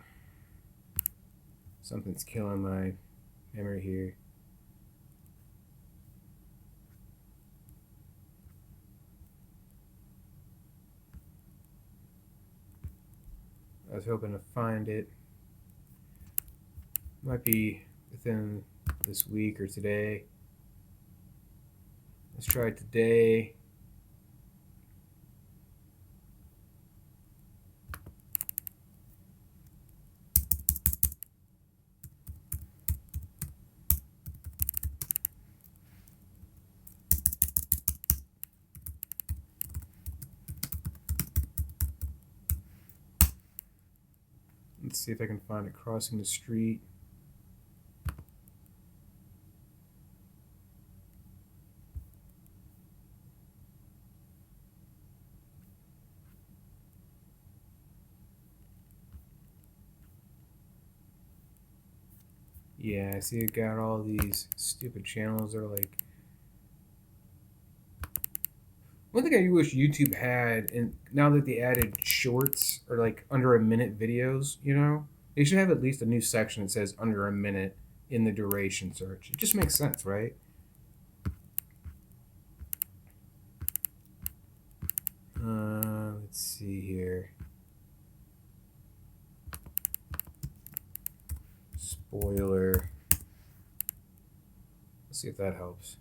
Speaker 1: Something's killing my memory here. I was hoping to find it. Might be within this week or today. Let's try it today. Let's see if I can find it crossing the street. Yeah, I see it got all these stupid channels that are like. One thing I wish YouTube had, and now that they added shorts or like under a minute videos, they should have at least a new section that says under a minute in the duration search. It just makes sense, right? Let's see here. Spoiler. Let's see if that helps.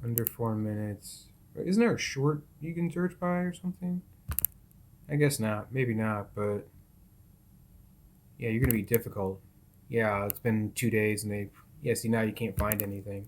Speaker 1: Under 4 minutes. Isn't there a short you can search by or something? I guess not. Maybe not, but yeah, you're gonna be difficult. Yeah, it's been 2 days and see, now you can't find anything.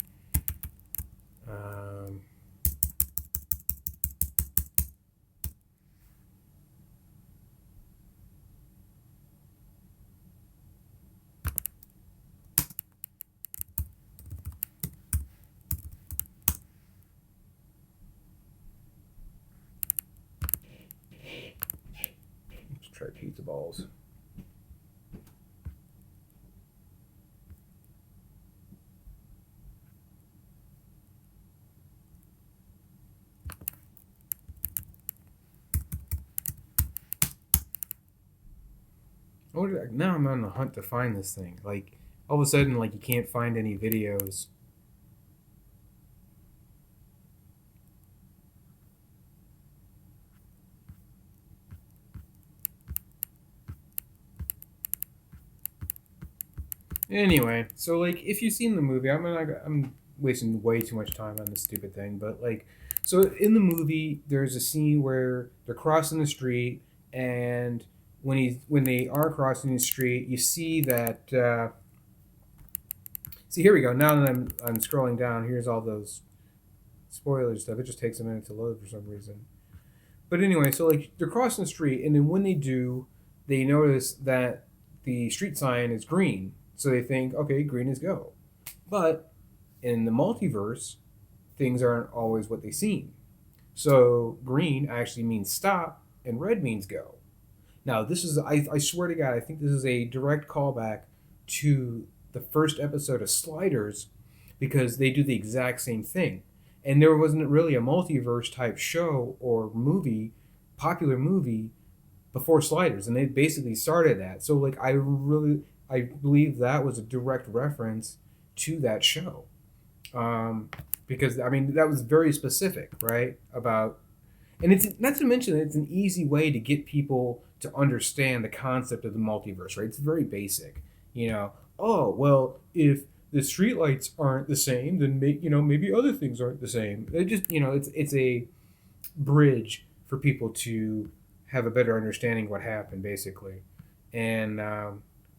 Speaker 1: Let's try pizza balls. Now I'm on the hunt to find this thing. Like, all of a sudden, like, you can't find any videos. Anyway, so like, if you've seen the movie, I'm wasting way too much time on this stupid thing, but like, so in the movie, there's a scene where they're crossing the street, and when they are crossing the street, you see that. See, here we go. Now that I'm scrolling down, here's all those spoiler stuff. It just takes a minute to load for some reason. But anyway, so like they're crossing the street, and then when they do, they notice that the street sign is green. So they think, okay, green is go. But in the multiverse, things aren't always what they seem. So green actually means stop, and red means go. Now, this is, I swear to God, I think this is a direct callback to the first episode of Sliders, because they do the exact same thing. And there wasn't really a multiverse type show or movie, popular movie, before Sliders, and they basically started that. So like, I believe that was a direct reference to that show, because I mean that was very specific, right? About, and it's not to mention that it's an easy way to get people to understand the concept of the multiverse, right? It's very basic, Oh well, if the streetlights aren't the same, then maybe other things aren't the same. It just it's a bridge for people to have a better understanding of what happened, basically. And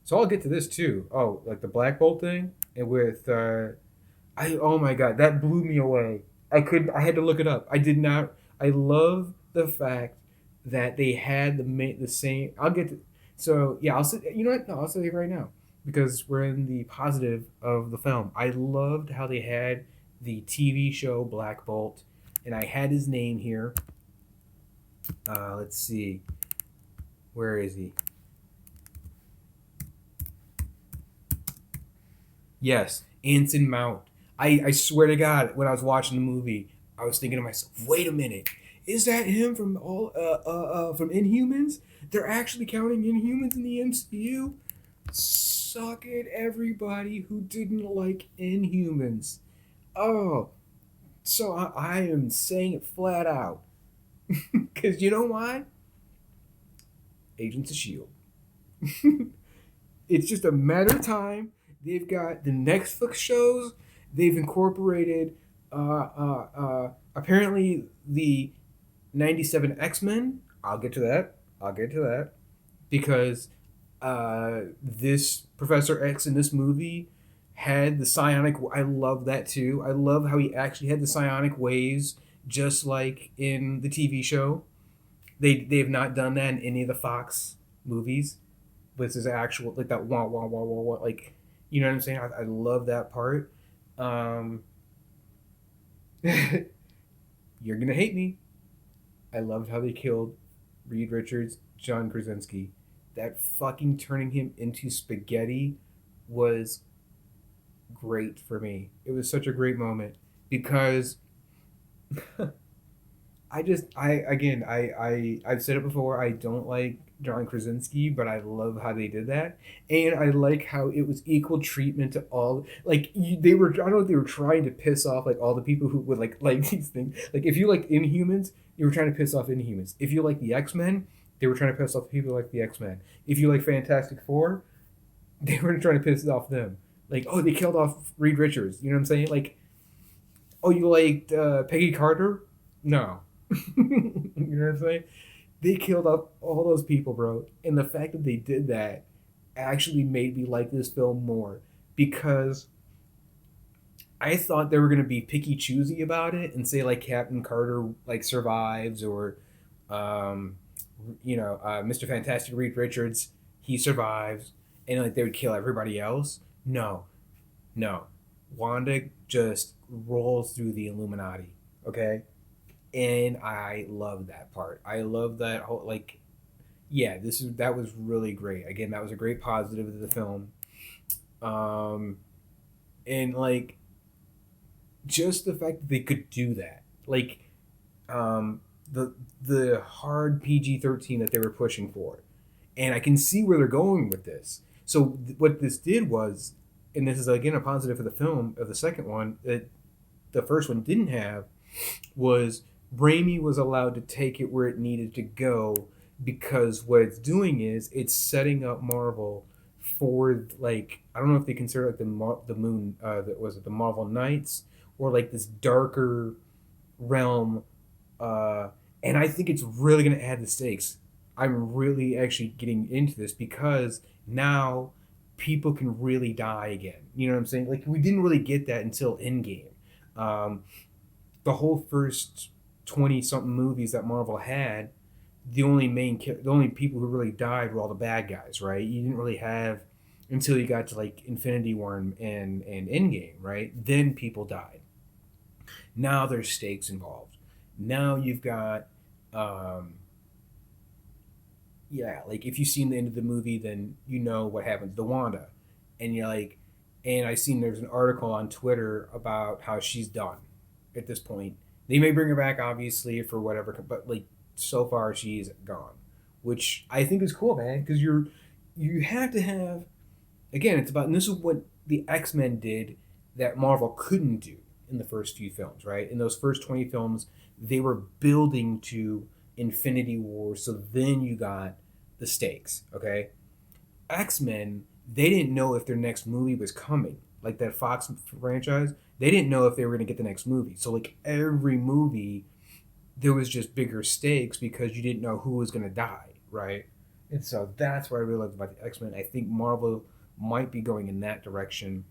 Speaker 1: so I'll get to this too. Oh, like the Black Bolt thing, and with oh my God, that blew me away. I had to look it up. I did not. I love the fact that they had the same. I'll get to. So yeah, I'll say. You know what? No, I'll say it right now, because we're in the positive of the film. I loved how they had the TV show Black Bolt, and I had his name here. Let's see. Where is he? Yes, Anson Mount. I swear to God, when I was watching the movie, I was thinking to myself, wait a minute. Is that him from from InHumans? They're actually counting InHumans in the MCU? Suck it, everybody who didn't like InHumans. Oh, So I am saying it flat out. Because you know why? Agents of S.H.I.E.L.D. It's just a matter of time. They've got the Netflix shows. They've incorporated, apparently, the 97 X-Men. I'll get to that. I'll get to that. Because this Professor X in this movie had the psionic. I love that too. I love how he actually had the psionic waves, just like in the TV show. They've not done that in any of the Fox movies. But this is actual like that wah wah wah wah wah like, you know what I'm saying? I love that part. Um, you're gonna hate me. I loved how they killed Reed Richards, John Krasinski. That fucking turning him into spaghetti was great for me. It was such a great moment because I've said it before. I don't like John Krasinski, but I love how they did that, and I like how it was equal treatment to all. Like they were, I don't know if they were trying to piss off like all the people who would like these things. Like if you like Inhumans, you were trying to piss off Inhumans. If you like the X-Men, they were trying to piss off the people like the X-Men. If you like Fantastic Four, they were trying to piss off them. Like, oh, they killed off Reed Richards. You know what I'm saying? Like, oh, you liked Peggy Carter? No. You know what I'm saying? They killed off all those people, bro. And the fact that they did that actually made me like this film more because I thought they were gonna be picky choosy about it and say like Captain Carter like survives or um, Mr. Fantastic Reed Richards he survives and like they would kill everybody else. No, no. Wanda just rolls through the Illuminati. Okay, and I love that part. I love that whole like yeah, that was really great. Again, that was a great positive of the film. Um and like just the fact that they could do that. Like um the hard PG-13 that they were pushing for. And I can see where they're going with this. So what this did was and this is again a positive for the film of the second one that the first one didn't have was Raimi was allowed to take it where it needed to go because what it's doing is it's setting up Marvel for like I don't know if they consider like the moon that was it the Marvel Knights or like this darker realm uh and I think it's really going to add the stakes. I'm really actually getting into this because now people can really die again. You know what I'm saying? Like we didn't really get that until Endgame. Um, the whole first 20 something movies that Marvel had, the only people who really died were all the bad guys, right? You didn't really have until you got to like Infinity War and Endgame, right? Then people died. Now there's stakes involved. Now you've got um yeah, like if you've seen the end of the movie, then you know what happens to Wanda. And you're like and I seen there's an article on Twitter about how she's done at this point. They may bring her back, obviously, for whatever, but like so far she's gone, which I think is cool, man. Because you have to have again, it's about and this is what the X Men did that Marvel couldn't do in the first few films, right? In those first 20 films, they were building to Infinity War, so then you got the stakes, okay? X Men, they didn't know if their next movie was coming, like that Fox franchise. They didn't know if they were going to get the next movie. So like every movie, there was just bigger stakes because you didn't know who was going to die, right? And so that's what I really loved about the X Men. I think Marvel might be going in that direction.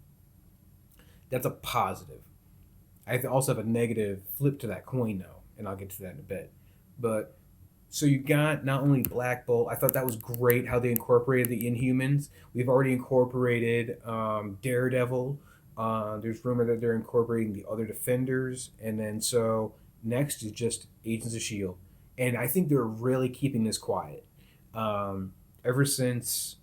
Speaker 1: That's a positive. I also have a negative flip to that coin though, and I'll get to that in a bit. But so you got not only Black Bolt. I thought that was great how they incorporated the Inhumans. We've already incorporated Daredevil. There's rumor that they're incorporating the other Defenders, and then so next is just Agents of Shield, and I think they're really keeping this quiet. Ever since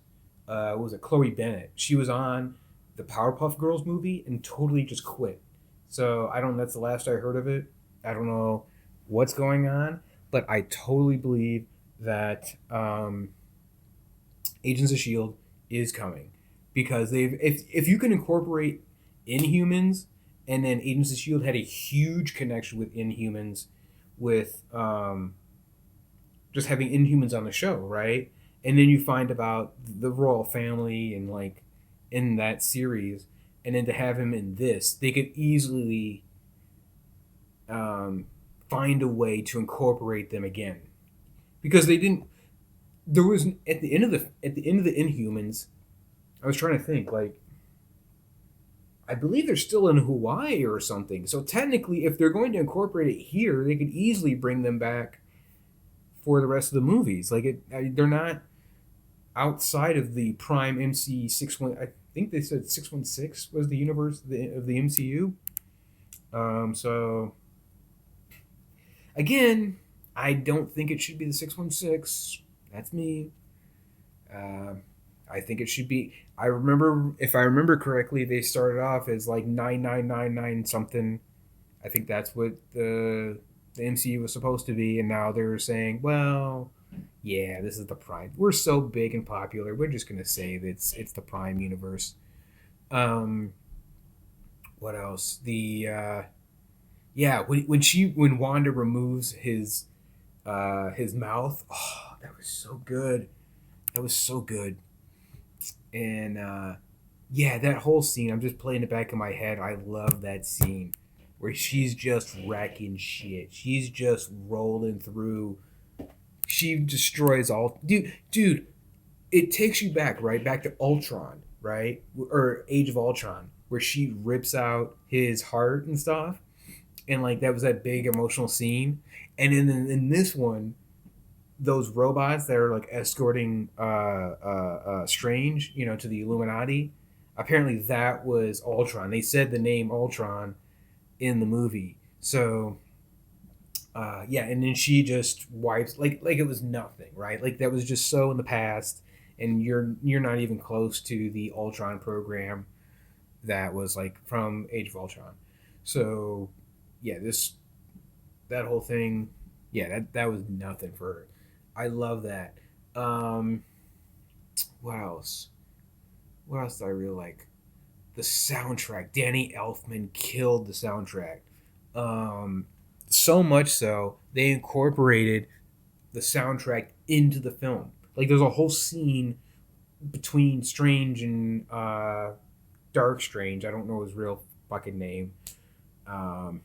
Speaker 1: what was it Chloe Bennett? She was on the Powerpuff Girls movie and totally just quit. So I don't. That's the last I heard of it. I don't know what's going on, but I totally believe that Agents of Shield is coming because they've if you can incorporate Inhumans and then Agents of Shield had a huge connection with Inhumans, with just having Inhumans on the show, right? And then you find about the royal family and like in that series, and then to have him in this, they could easily um, find a way to incorporate them again because they didn't. There was at the end of the Inhumans. I was trying to think like I believe they're still in Hawaii or something. So technically, if they're going to incorporate it here, they could easily bring them back for the rest of the movies. Like they're not outside of the Prime MC 61. I think they said 616 was the universe of the MCU. So again, I don't think it should be the 616. That's me. Uh, I think it should be. I remember, if I remember correctly, they started off as like 9999 something. I think that's what the MCU was supposed to be, and now they're saying, well, yeah, this is the Prime. We're so big and popular. We're just gonna say that it's the Prime universe. Um, what else? The yeah, when Wanda removes his mouth, oh, that was so good. That was so good. And yeah, that whole scene, I'm just playing it back in my head. I love that scene where she's just wrecking shit. She's just rolling through. She destroys all. Dude, it takes you back, right? Back to Ultron, right? Or Age of Ultron, where she rips out his heart and stuff. And like that was that big emotional scene. And in this one, those robots that are like escorting Strange, to the Illuminati. Apparently, that was Ultron. They said the name Ultron in the movie. So, yeah, and then she just wipes like it was nothing, right? Like that was just so in the past, and you're not even close to the Ultron program that was like from Age of Ultron. So, yeah, that whole thing, yeah, that was nothing for her. I love that. Um, what else? What else do I really like? The soundtrack. Danny Elfman killed the soundtrack. Um, so much so they incorporated the soundtrack into the film. Like there's a whole scene between Strange and Dark Strange. I don't know his real fucking name. Um,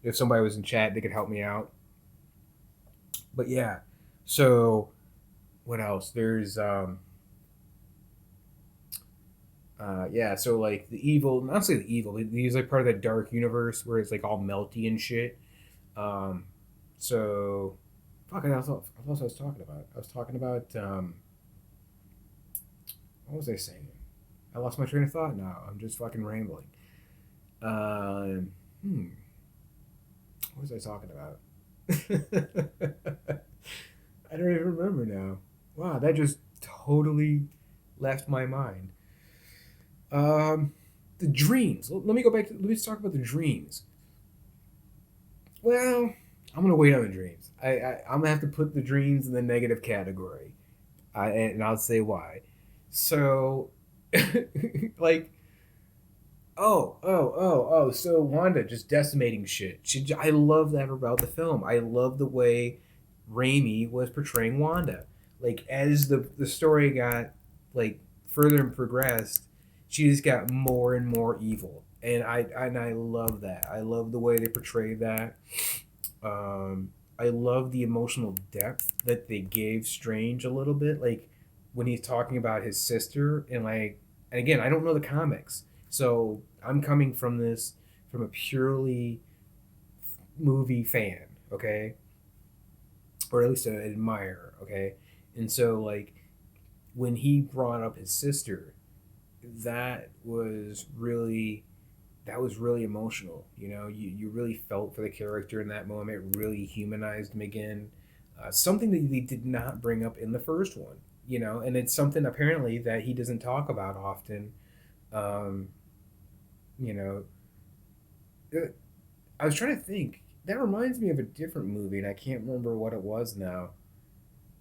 Speaker 1: if somebody was in chat, they could help me out. But yeah, so what else? There's yeah, so like the evil, not say the evil, he's like part of that dark universe where it's like all melty and shit. Um, so fuck, I was talking about. I was talking about what was I saying? I lost my train of thought now. I'm just fucking rambling. Um, hmm, what was I talking about? I don't even remember now. Wow, that just totally left my mind. Um, the dreams. Let me go back. Let's talk about the dreams. Well, I'm gonna wait on the dreams. I'm gonna have to put the dreams in the negative category. And I'll say why. So, like, oh. So Wanda just decimating shit. I love that about the film. I love the way Raimi was portraying Wanda. Like as the story got like further and progressed, she just got more and more evil, and I love that. I love the way they portrayed that. I love the emotional depth that they gave Strange a little bit, like when he's talking about his sister and like, and again, I don't know the comics, so I'm coming from this from a purely movie fan, okay, or at least an admirer, okay, and so like when he brought up his sister, that was really emotional. You really felt for the character in that moment. It really humanized him again. Something that they did not bring up in the first one. And it's something apparently that he doesn't talk about often. Um, you know, I was trying to think. That reminds me of a different movie, and I can't remember what it was now.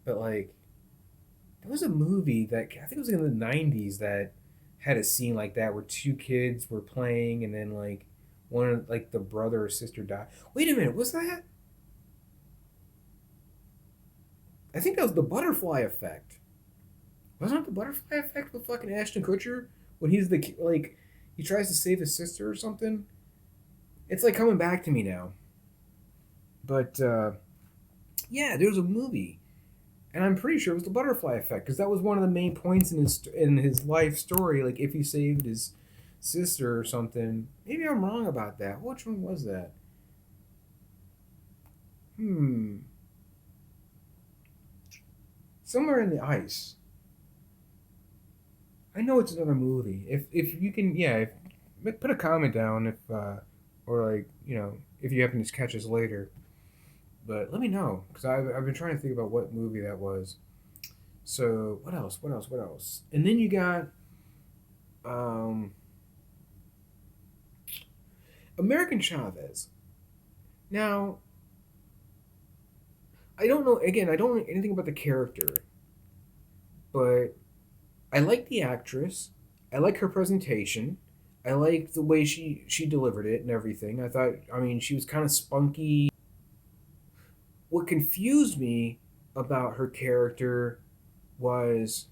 Speaker 1: But like, there was a movie that I think it was in the '90s that had a scene like that where two kids were playing, and then like one like the brother or sister died. Wait a minute, was that? I think that was the butterfly effect. Wasn't it the butterfly effect with fucking Ashton Kutcher when he's the like he tries to save his sister or something? It's like coming back to me now. But yeah, there's a movie, and I'm pretty sure it was the butterfly effect because that was one of the main points in his life story. Like if he saved his sister or something. Maybe I'm wrong about that. Which one was that? Hmm. Somewhere in the Ice. I know it's another movie. If you can, yeah, put a comment down if or like if you happen to catch us later. But let me know because I've been trying to think about what movie that was. So what else? What else? What else? And then you got um, American Chavez. Now I don't know. Again, I don't know anything about the character, but I like the actress. I like her presentation. I like the way she delivered it and everything. I thought, I mean, she was kind of spunky. What confused me about her character was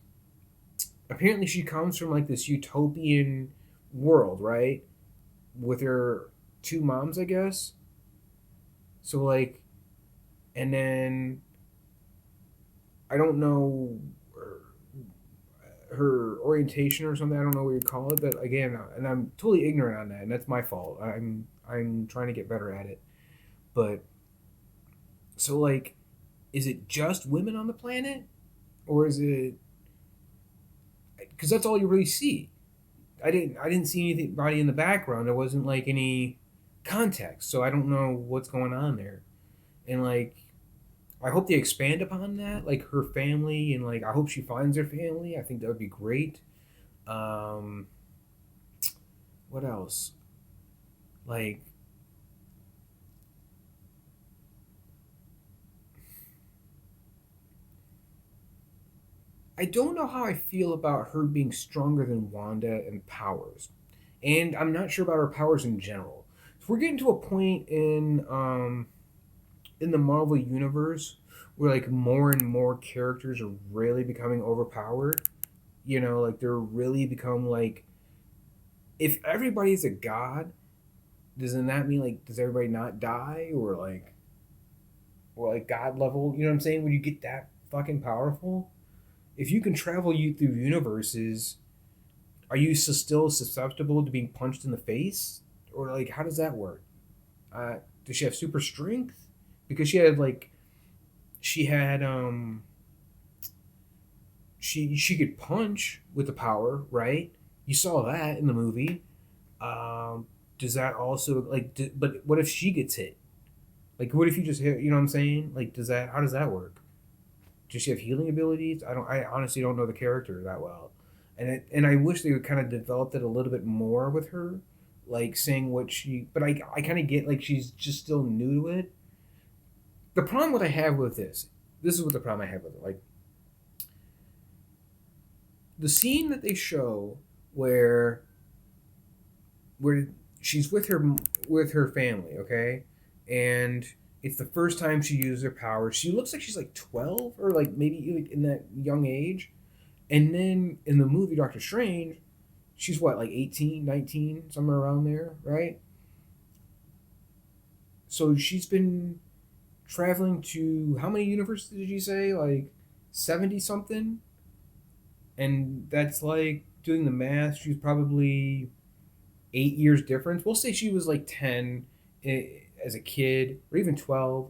Speaker 1: apparently she comes from like this utopian world, right? With her two moms, I guess. So like, and then I don't know her orientation or something. I don't know what you call it, but again, and I'm totally ignorant on that, and that's my fault. I'm trying to get better at it. But so like, is it just women on the planet, or is it? Because that's all you really see. I didn't see anybody in the background. There wasn't like any context, so I don't know what's going on there. And like, I hope they expand upon that, like her family, and like I hope she finds her family. I think that would be great. Um, what else? Like, I don't know how I feel about her being stronger than Wanda in powers, and I'm not sure about her powers in general. So we're getting to a point in the Marvel universe where like more and more characters are really becoming overpowered. Like they're really become like if everybody's a god, doesn't that mean like does everybody not die or like god level? You know what I'm saying? When you get that fucking powerful, if you can travel you through universes, are you still susceptible to being punched in the face, or like how does that work? Does she have super strength? Because she had she could punch with the power, right? You saw that in the movie. Does that also but what if she gets hit? Like, what if you just hit? You know what I'm saying? Like, does that? How does that work? Does she have healing abilities? I don't. I honestly don't know the character that well, and I wish they would kind of developed it a little bit more with her, like saying what she. But I kind of get like she's just still new to it. The problem what I have with this is what the problem I have with it. Like the scene that they show where where she's with her family, okay, and it's the first time she used her power. She looks like she's like 12 or like maybe like in that young age, and then in the movie Doctor Strange, she's what like 18, 19, somewhere around there, right? So she's been traveling to how many universes did you say? Like 70 something, and that's like doing the math. She's probably 8 years difference. We'll say she was like 10 as a kid, or even 12.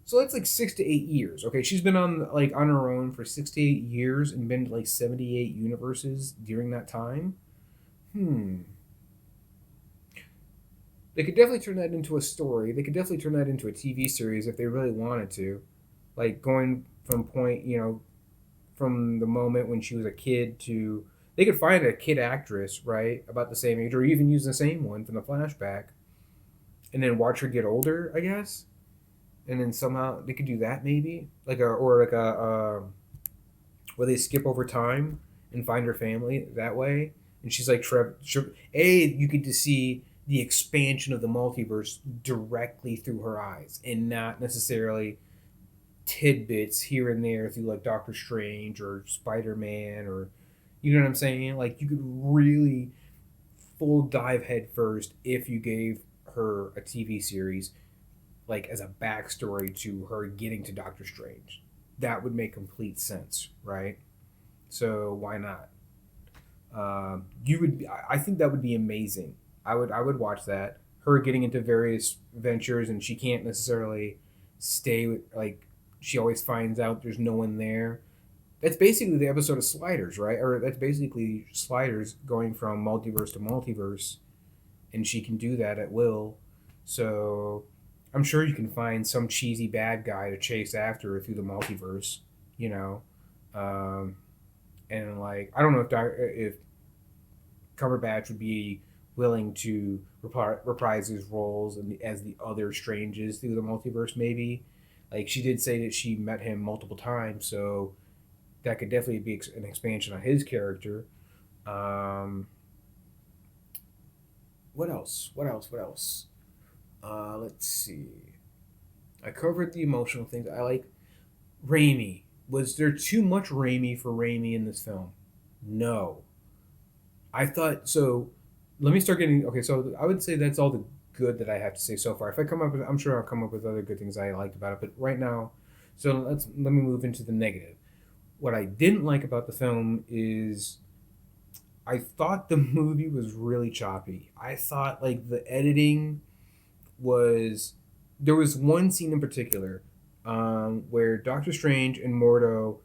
Speaker 1: So that's like 6 to 8 years. Okay, she's been on her own for 6 to 8 years and been to like 78 universes during that time. Hmm. They could definitely turn that into a story. They could definitely turn that into a TV series if they really wanted to. Like going from from the moment when she was a kid to they could find a kid actress, right, about the same age, or even use the same one from the flashback, and then watch her get older, I guess, and then somehow they could do that maybe, like a where they skip over time and find her family that way, and she's like you get to see the expansion of the multiverse directly through her eyes and not necessarily tidbits here and there through like Doctor Strange or Spider Man or you know what I'm saying? Like you could really full dive head first if you gave her a TV series like as a backstory to her getting to Doctor Strange. That would make complete sense, right? So why not? You would. I think that would be amazing. I would watch that. Her getting into various ventures and she can't necessarily stay with like she always finds out there's no one there. That's basically the episode of Sliders, right? Or that's basically Sliders going from multiverse to multiverse, and she can do that at will. So I'm sure you can find some cheesy bad guy to chase after her through the multiverse, you know. Um, and like I don't know if Cumberbatch would be willing to reprise his roles as the other Stranges through the multiverse. Maybe, like she did say that she met him multiple times, so that could definitely be an expansion on his character. Um, what else? What else? What else? Let's see. I covered the emotional things. I like Raimi. Was there too much Raimi for Raimi in this film? No. I thought so. Let me start getting okay. So I would say that's all the good that I have to say so far. If I come up with, I'm sure I'll come up with other good things I liked about it. But right now, so let me move into the negative. What I didn't like about the film is I thought the movie was really choppy. I thought like the editing was there was one scene in particular where Doctor Strange and Mordo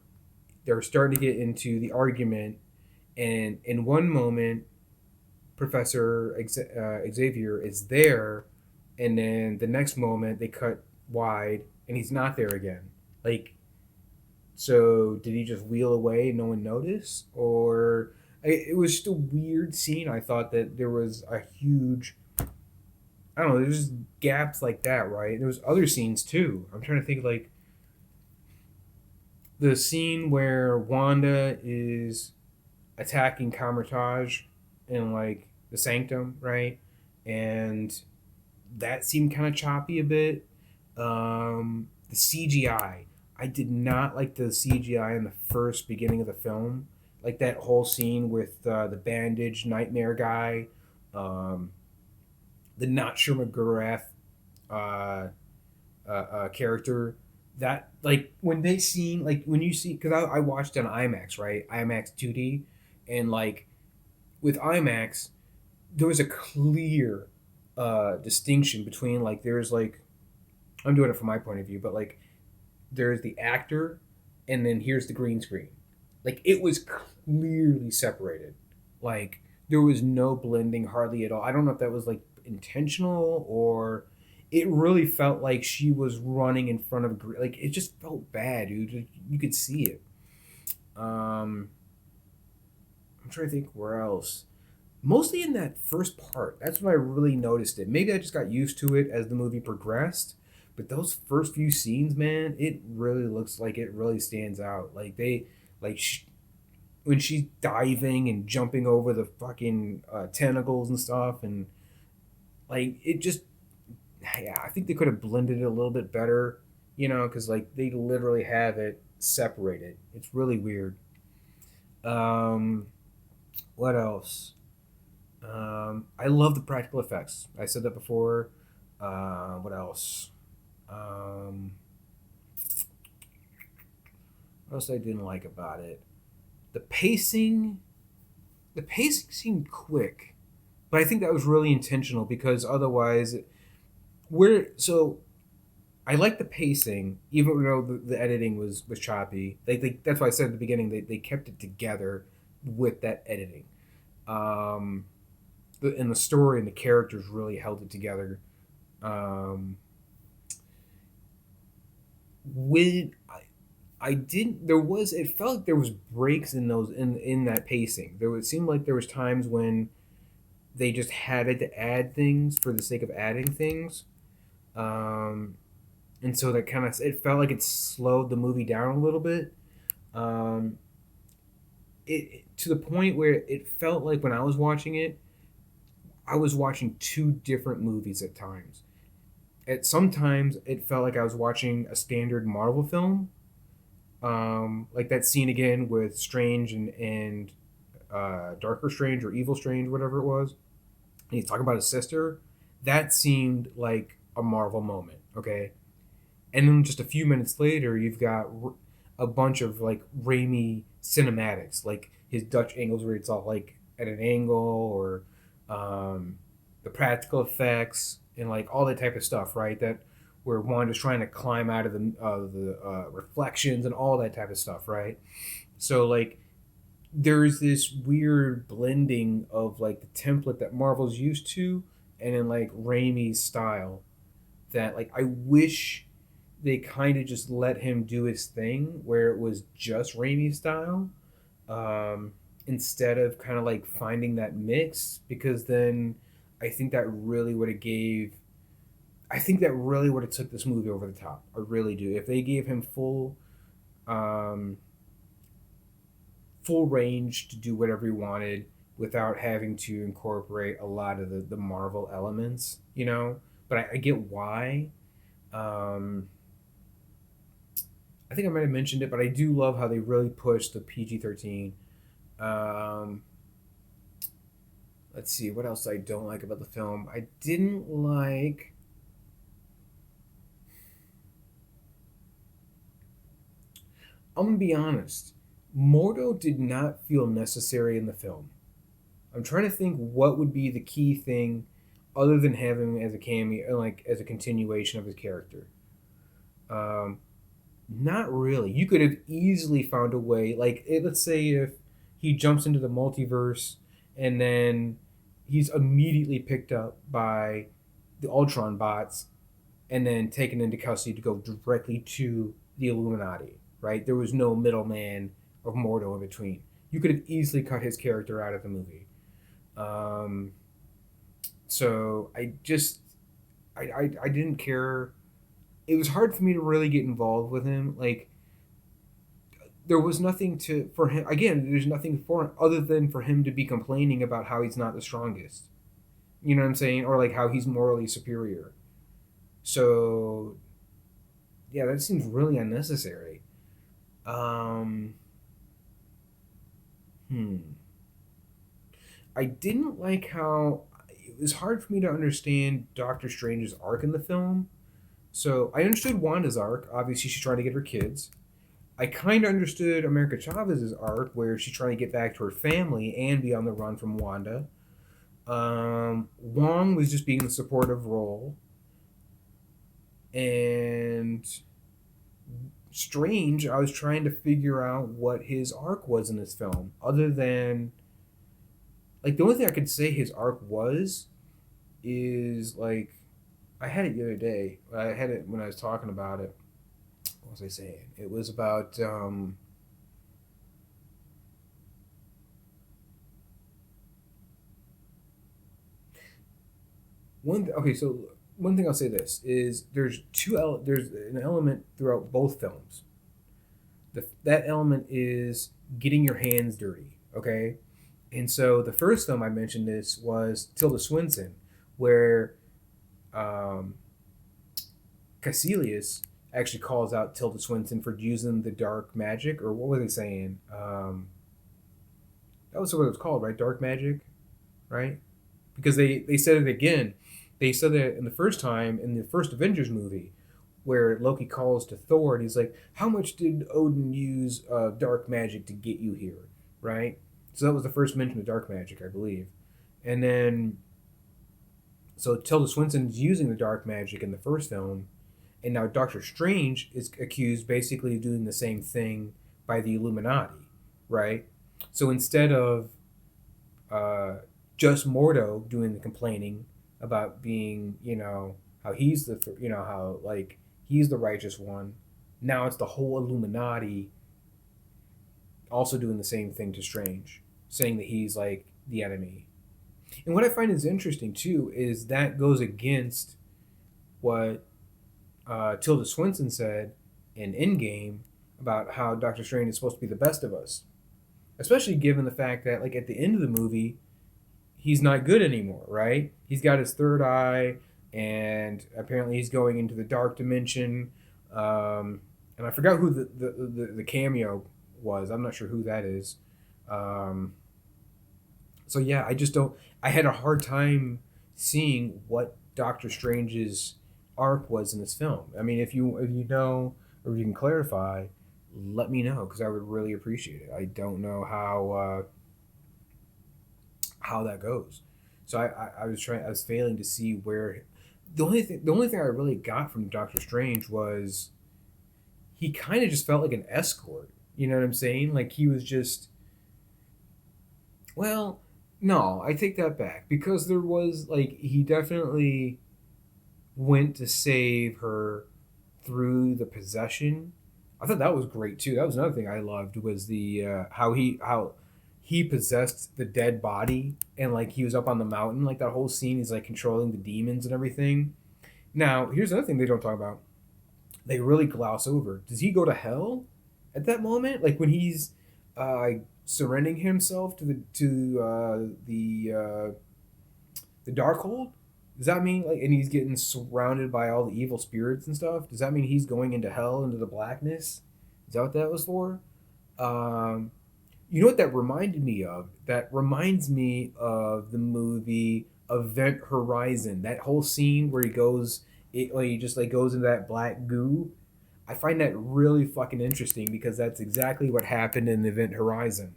Speaker 1: they're starting to get into the argument, and in one moment Professor Xavier is there, and then the next moment they cut wide and he's not there again. Like, so did he just wheel away and no one noticed, or it was just a weird scene. I thought that there was a huge I don't know. There's just gaps like that, right? There was other scenes too. I'm trying to think like the scene where Wanda is attacking Camertage in like the Sanctum, right? And that seemed kind of choppy a bit. The CGI, I did not like the CGI in the first beginning of the film. Like that whole scene with the bandage nightmare guy, um, the not sure McGrath character. That like when they seen like when you see because I watched on IMAX right IMAX 2D and like with IMAX there was a clear distinction between like there's like I'm doing it from my point of view but like there's the actor and then here's the green screen like it was clearly separated like there was no blending hardly at all. I don't know if that was like intentional or it really felt like she was running in front of like it just felt bad dude like, you could see it. um I'm trying to think where else mostly in that first part. That's when I really noticed it. Maybe I just got used to it as the movie progressed. But those first few scenes, man, it really looks like it really stands out. Like they, like when she's diving and jumping over the fucking tentacles and stuff, and like it just, yeah, I think they could have blended it a little bit better, you know, because like they literally have it separated. It's really weird. Um, what else? I love the practical effects. I said that before. What else? Um, what else I didn't like about it? The pacing. The pacing seemed quick, but I think that was really intentional because otherwise, we're so. I like the pacing, even though the editing was choppy. That's why I said at the beginning they kept it together with that editing. Um, and the story and the characters really held it together. Um, when I didn't, there was it felt like there was breaks in those in that pacing. There was it seemed like there was times when they just had to add things for the sake of adding things, um, and so that kind of it felt like it slowed the movie down a little bit. Um, it to the point where it felt like when I was watching it, I was watching two different movies at times. At sometimes it felt like I was watching a standard Marvel film, like that scene again with Strange and Darker Strange or Evil Strange, whatever it was. And he's talking about his sister. That seemed like a Marvel moment, okay? And then just a few minutes later, you've got a bunch of like Raimi cinematics, like his Dutch angles where it's all like at an angle, or um, the practical effects and like all that type of stuff, right? That where Wanda's trying to climb out of the reflections and all that type of stuff, right? So like there's this weird blending of like the template that Marvel's used to, and in like Raimi's style, that like I wish they kind of just let him do his thing where it was just Raimi style, um, instead of kind of like finding that mix, because then I think that really would have gave I think that really would have took this movie over the top. I really do. If they gave him um, full range to do whatever he wanted without having to incorporate a lot of the Marvel elements, you know. But I get why. Um, I think I might have mentioned it, but I do love how they really pushed the PG-13. Um, let's see, what else I don't like about the film. I didn't like. I'm gonna be honest. Mordo did not feel necessary in the film. I'm trying to think what would be the key thing other than having him as a cameo, like as a continuation of his character. Um, Not really. You could have easily found a way. Like, let's say if he jumps into the multiverse and then he's immediately picked up by the Ultron bots and then taken into custody to go directly to the Illuminati, right? There was no middleman of Mordo in between. You could have easily cut his character out of the movie. Um, so I didn't care. It was hard for me to really get involved with him. Like, there was nothing to for him. Again, there's nothing for him other than for him to be complaining about how he's not the strongest. You know what I'm saying? Or like how he's morally superior. So yeah, that seems really unnecessary. Um, hmm. I didn't like how it was hard for me to understand Doctor Strange's arc in the film. So I understood Wanda's arc. Obviously, she's trying to get her kids. I kind of understood America Chavez's arc, where she's trying to get back to her family and be on the run from Wanda. Wong was just being the supportive role, and Strange, I was trying to figure out what his arc was in this film, other than like the only thing I could say his arc was is like I had it the other day. I had it when I was talking about it. What was I saying? It was about okay, so one thing I'll say this is there's an element throughout both films. That element is getting your hands dirty, okay? And so the first film I mentioned this was Tilda Swinton, where um, Caecilius actually calls out Tilda Swinton for using the dark magic, or what was he saying? That was what it was called, right? Dark magic, right? Because they said it again. They said that in the first time in the first Avengers movie, where Loki calls to Thor and he's like, "How much did Odin use dark magic to get you here?" Right. So that was the first mention of dark magic, I believe. And then, so Tilda Swinton's using the dark magic in the first film, and now Doctor Strange is accused basically of doing the same thing by the Illuminati, right? So instead of uh, just Mordo doing the complaining about being, how he's how like he's the righteous one. Now it's the whole Illuminati also doing the same thing to Strange, saying that he's like the enemy. And what I find is interesting too is that goes against what Tilda Swinton said in Endgame about how Doctor Strange is supposed to be the best of us, especially given the fact that like at the end of the movie he's not good anymore, right? He's got his third eye, and apparently he's going into the dark dimension. And I forgot who the cameo was. I'm not sure who that is. Um, so yeah, I just don't. I had a hard time seeing what Doctor Strange's arc was in this film. I mean, if you know or if you can clarify, let me know because I would really appreciate it. I don't know how that goes. So I was failing to see where the only thing I really got from Doctor Strange was he kind of just felt like an escort. You know what I'm saying? Like he was just well, no, I take that back because there was like he definitely went to save her through the possession. I thought that was great too. That was another thing I loved was the how he possessed the dead body and like he was up on the mountain like that whole scene. He's like controlling the demons and everything. Now here's another thing they don't talk about. They really gloss over. Does he go to hell at that moment? Like when he's uh, surrendering himself to the dark hold? Does that mean like and he's getting surrounded by all the evil spirits and stuff? Does that mean he's going into hell into the blackness? Is that what that was for? Um, you know what that reminded me of? That reminds me of the movie Event Horizon. That whole scene where he just like goes into that black goo. I find that really fucking interesting because that's exactly what happened in Event Horizon.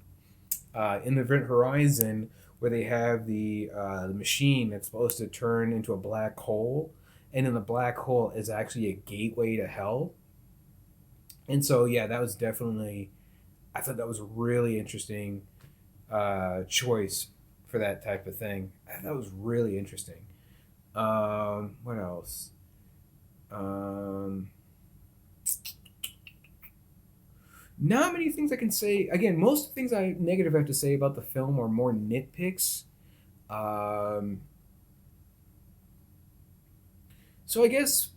Speaker 1: In Event Horizon, where they have the machine that's supposed to turn into a black hole, and in the black hole is actually a gateway to hell. And so yeah, that was definitely I thought that was a really interesting choice for that type of thing. I thought that was really interesting. What else? Um, Not many things I can say. Again, most of the things I negative have to say about the film are more nitpicks. Um, so I guess,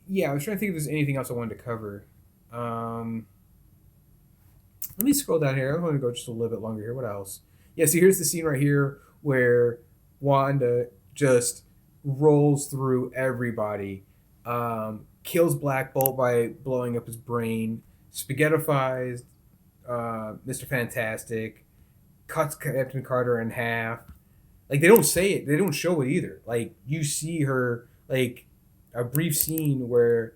Speaker 1: yeah, I was trying to think if there's anything else I wanted to cover. Um, Let me scroll down here. I'm going to go just a little bit longer here. What else? Yeah, so here's the scene right here where Wanda just rolls through everybody, kills Black Bolt by blowing up his brain, spaghettifies Mr. Fantastic, cuts Captain Carter in half. Like they don't say it, they don't show it either. Like you see her like a brief scene where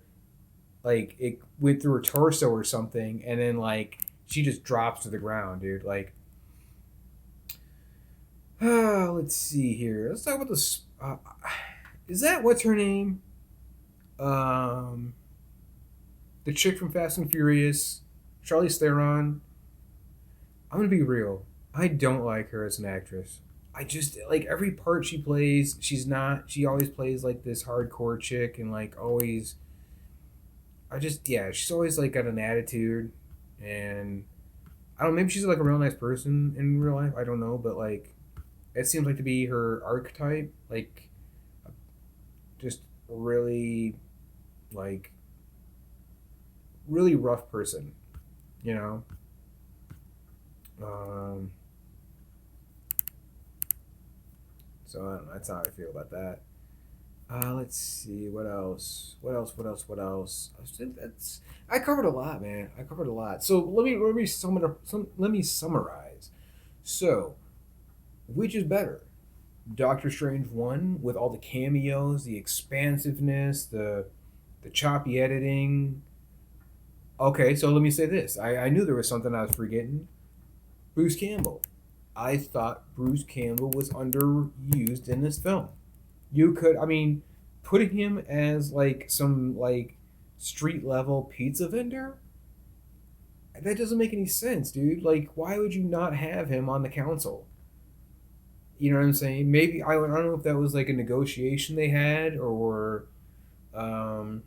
Speaker 1: like it went through her torso or something, and then like she just drops to the ground, dude. Like, let's see here. Let's talk about this. Is that what's her name? Um, the chick from Fast and Furious, Charlize Theron. I'm gonna be real. I don't like her as an actress. I just like every part she plays. She's not. She always plays like this hardcore chick, and like always. I just yeah. She's always like got an attitude, and I don't know, maybe she's like a real nice person in real life. I don't know, but like it seems like to be her archetype, like just really like really rough person, you know. Um, so I don't know, that's how I feel about that. Let's see what else. What else? What else? What else? I think that's. I covered a lot, man. I covered a lot. So let me summarize. So, which is better, Doctor Strange one with all the cameos, the expansiveness, the choppy editing. Okay, so let me say this. I knew there was something I was forgetting. Bruce Campbell. I thought Bruce Campbell was underused in this film. You could, I mean, putting him as like some like street level pizza vendor, that doesn't make any sense, dude. Like, why would you not have him on the council? You know what I'm saying? Maybe I don't know if that was like a negotiation they had or, um,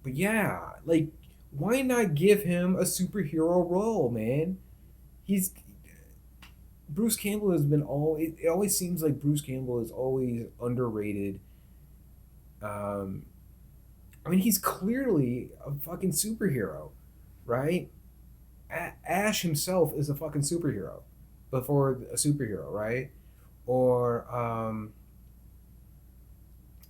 Speaker 1: but yeah, like, why not give him a superhero role, man? He's Bruce Campbell has been it always seems like Bruce Campbell is always underrated. Um, I mean, he's clearly a fucking superhero, right? Ash himself is a fucking superhero. before a superhero, right? Or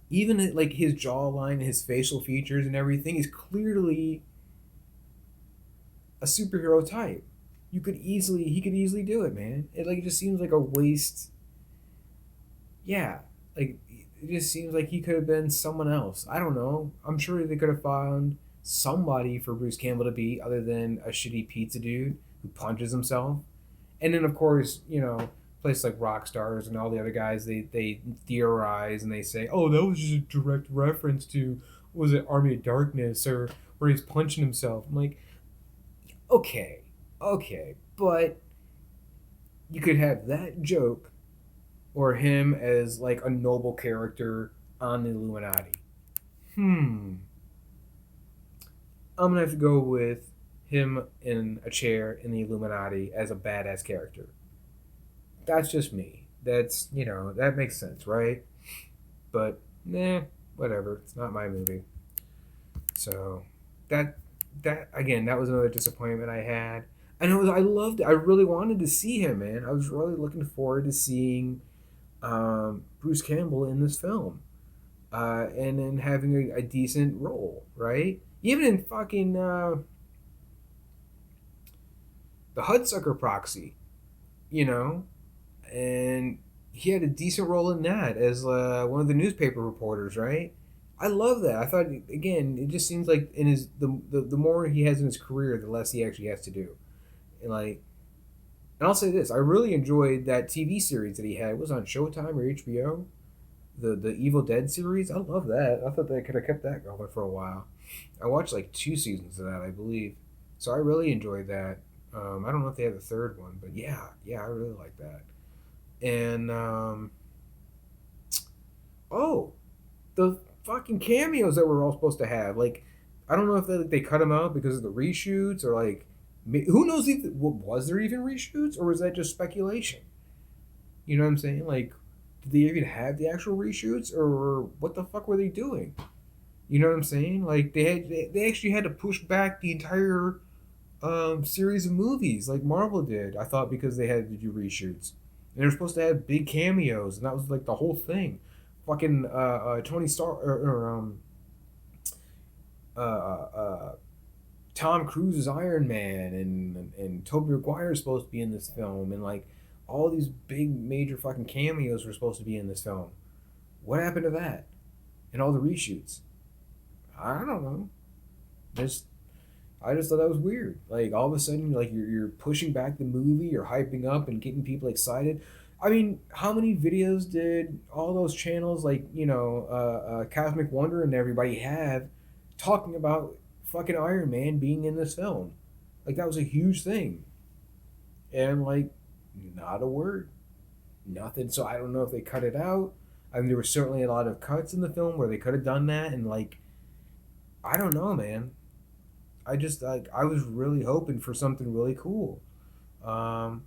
Speaker 1: even like his jawline, his facial features, and everything is clearly a superhero type. He could easily do it, man. It just seems like a waste. Yeah, like it just seems like he could have been someone else. I don't know. I'm sure they could have found somebody for Bruce Campbell to be other than a shitty pizza dude who punches himself. And then of course, places like Rockstars and all the other guys, they theorize and they say, oh, that was just a direct reference to, was it Army of Darkness, or where he's punching himself. I'm like, okay, okay, but you could have that joke or him as like a noble character on the Illuminati. I'm gonna have to go with him in a chair in the Illuminati as a badass character. That's just me. That makes sense, right? But nah, whatever. It's not my movie. So that that again, that was another disappointment I had. And I loved it. I really wanted to see him, man. I was really looking forward to seeing Bruce Campbell in this film, and then having a decent role, right? Even in fucking the Hudsucker Proxy, you know, and he had a decent role in that as one of the newspaper reporters, right? I love that. I thought again, it just seems like in his the more he has in his career, the less he actually has to do. And like, and I'll say this: I really enjoyed that TV series that he had. It was on Showtime or HBO. The Evil Dead series. I love that. I thought they could have kept that going for a while. I watched like 2 seasons of that, I believe. So I really enjoyed that. I don't know if they had a third one, but yeah, I really like that. And oh, the fucking cameos that we're all supposed to have. Like, I don't know if they cut them out because of the reshoots, or like, who knows if was there even reshoots, or was that just speculation? You know what I'm saying? Like, did they even have the actual reshoots, or what the fuck were they doing? You know what I'm saying? Like, they actually had to push back the entire series of movies like Marvel did. I thought because they had to do reshoots, and they were supposed to have big cameos, and that was like the whole thing. Tony Stark, uh, uh, Tom Cruise is Iron Man, and Tobey Maguire is supposed to be in this film, and like all these big major fucking cameos were supposed to be in this film. What happened to that? And all the reshoots? I don't know. Just I just thought that was weird. Like all of a sudden, like you're pushing back the movie, you're hyping up and getting people excited. I mean, how many videos did all those channels like Cosmic Wonder and everybody have talking about fucking Iron Man being in this film? Like that was a huge thing, and like not a word, nothing. So I don't know if they cut it out. I mean, there were certainly a lot of cuts in the film where they could have done that, and like I don't know, man. I was really hoping for something really cool, um,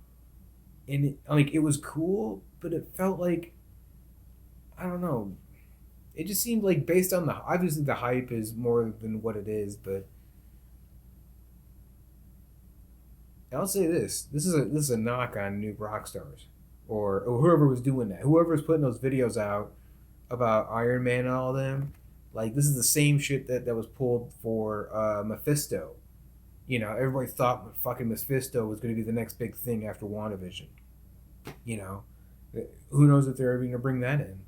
Speaker 1: and like it was cool, but it felt like I don't know. It just seemed like based on the obviously the hype is more than what it is, but I'll say this: this is a knock on new rock stars, or whoever was doing that, whoever was putting those videos out about Iron Man and all them. Like this is the same shit that was pulled for Mephisto. Everybody thought fucking Mephisto was going to be the next big thing after WandaVision. You know, who knows if they're ever going to bring that in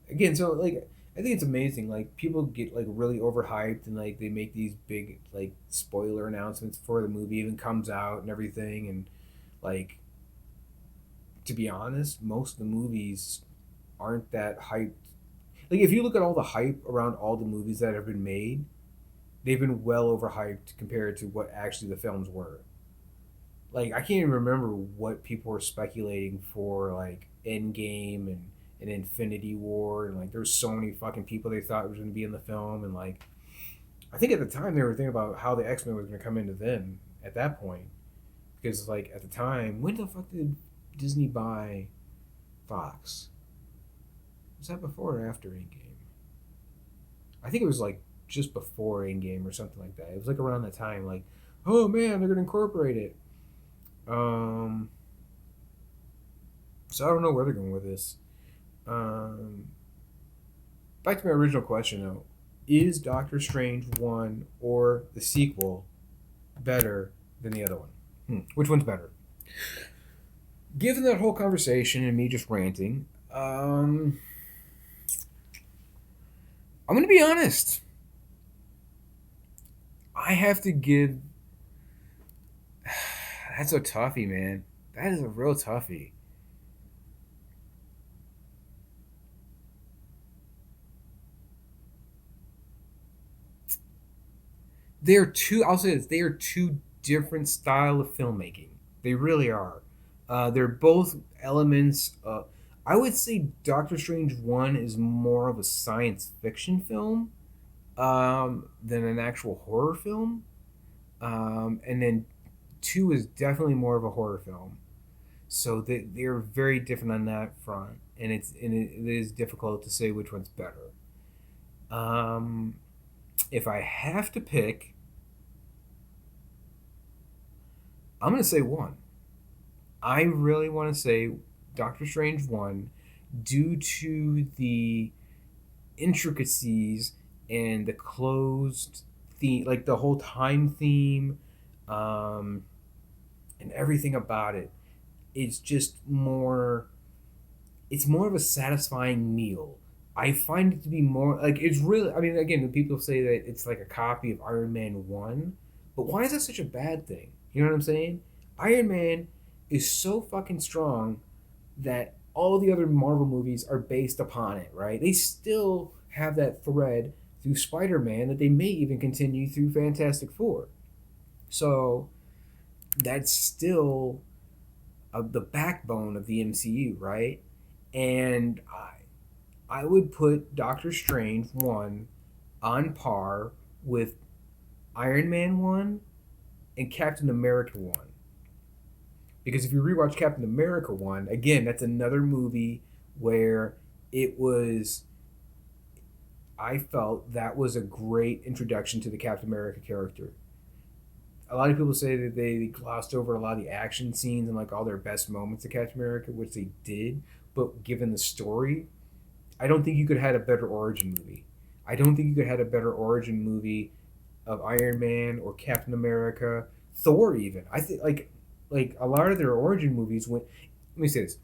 Speaker 1: again? So like, I think it's amazing. Like people get like really overhyped and like they make these big like spoiler announcements before the movie even comes out and everything. And like, to be honest, most of the movies aren't that hyped. Like if you look at all the hype around all the movies that have been made, they've been well overhyped compared to what actually the films were. Like I can't even remember what people were speculating for like Endgame and Infinity War, and like there's so many fucking people they thought was going to be in the film. And like I think at the time they were thinking about how the X-Men was going to come into them at that point, because like at the time, when the fuck did Disney buy Fox? Was that before or after Endgame? I think it was like just before Endgame or something like that. It was like around that time, like, oh man, they're gonna incorporate it. Um, So I don't know where they're going with this. Um, Back to my original question though, is Doctor Strange one or the sequel better than the other one? Which one's better? Given that whole conversation and me just ranting, I'm gonna be honest. I have to give. That's a toughie, man. That is a real toughie. They're two. I'll say this: they are two different style of filmmaking. They really are. They're both elements. I would say Doctor Strange one is more of a science fiction film than an actual horror film, and then two is definitely more of a horror film. So they're very different on that front, and it is difficult to say which one's better. Um, if I have to pick, I'm gonna say one. I really want to say Doctor Strange one, due to the intricacies and the closed theme, like the whole time theme, um, and everything about it. It's just more. It's more of a satisfying meal. I find it to be more like it's really. I mean, again, people say that it's like a copy of Iron Man one, but why is that such a bad thing? You know what I'm saying? Iron Man is so fucking strong that all the other Marvel movies are based upon it, right? They still have that thread through Spider Man that they may even continue through Fantastic Four. So that's still the backbone of the MCU, right? And I would put Doctor Strange 1 on par with Iron Man 1 and Captain America 1. Because if you rewatch Captain America 1, again, that's another movie where it was. I felt that was a great introduction to the Captain America character. A lot of people say that they glossed over a lot of the action scenes and like all their best moments of Captain America, which they did. But given the story, I don't think you could have had a better origin movie. I don't think you could have had a better origin movie of Iron Man or Captain America, Thor even. I think like a lot of their origin movies went. Let me say this: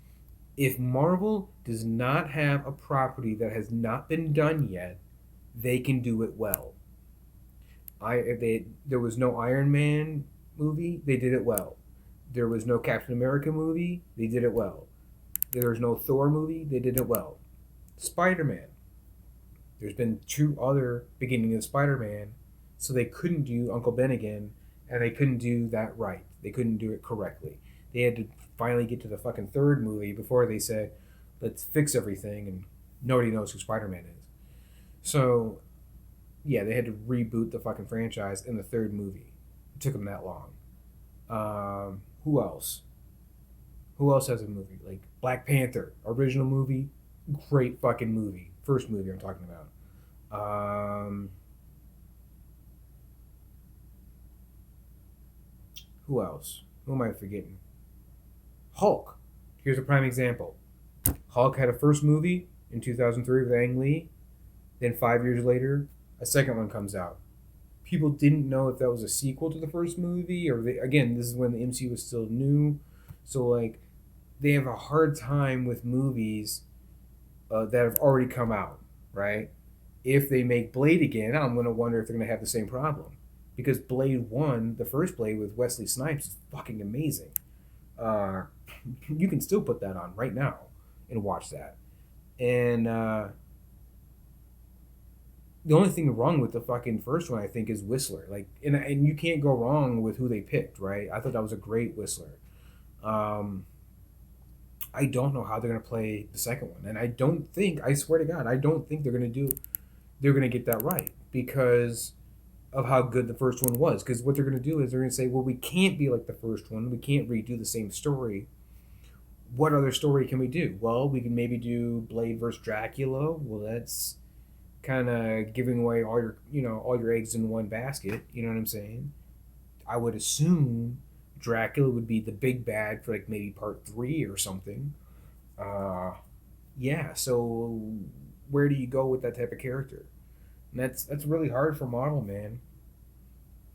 Speaker 1: if Marvel does not have a property that has not been done yet, they can do it well. If there was no Iron Man movie, they did it well. There was no Captain America movie, they did it well. There was no Thor movie, they did it well. Spider Man. There's been two other beginning of Spider Man, so they couldn't do Uncle Ben again, and they couldn't do that right. They couldn't do it correctly. They had to finally get to the fucking third movie before they said, let's fix everything, and nobody knows who Spider Man is. So, yeah, they had to reboot the fucking franchise in the third movie. It took them that long. Who else? Who else has a movie? Like Black Panther, original movie, great fucking movie. First movie I'm talking about. Who else? Who am I forgetting? Hulk. Here's a prime example. Hulk had a first movie in 2003 with Ang Lee. Then 5 years later, a second one comes out. People didn't know if that was a sequel to the first movie, or again, this is when the MCU was still new. So like, they have a hard time with movies that have already come out, right? If they make Blade again, I'm going to wonder if they're going to have the same problem. Because Blade 1, the first Blade with Wesley Snipes, is fucking amazing. Uh, you can still put that on right now and watch that. And the only thing wrong with the fucking first one, I think, is Whistler. Like, and you can't go wrong with who they picked, right? I thought that was a great Whistler. Um, I don't know how they're gonna play the second one, and I don't think. I swear to God, I don't think they're gonna do. They're gonna get that right because of how good the first one was. Because what they're gonna do is they're gonna say, well, we can't be like the first one. We can't redo the same story. What other story can we do? Well, we can maybe do Blade versus Dracula. Well, that's kind of giving away all your eggs in one basket. You know what I'm saying? I would assume Dracula would be the big bad for like maybe part three or something. Uh, yeah. So where do you go with that type of character? And that's really hard for Marvel, man.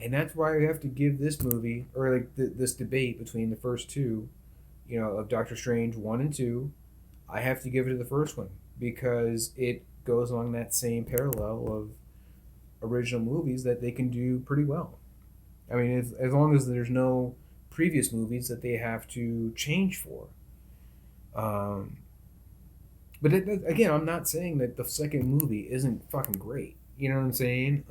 Speaker 1: And that's why we have to give this movie or like this debate between the first two, of Doctor Strange 1 and 2. I have to give it to the first one because it goes along that same parallel of original movies that they can do pretty well. I mean, as long as there's no previous movies that they have to change for. Um, but again, I'm not saying that the second movie isn't fucking great. You know what I'm saying?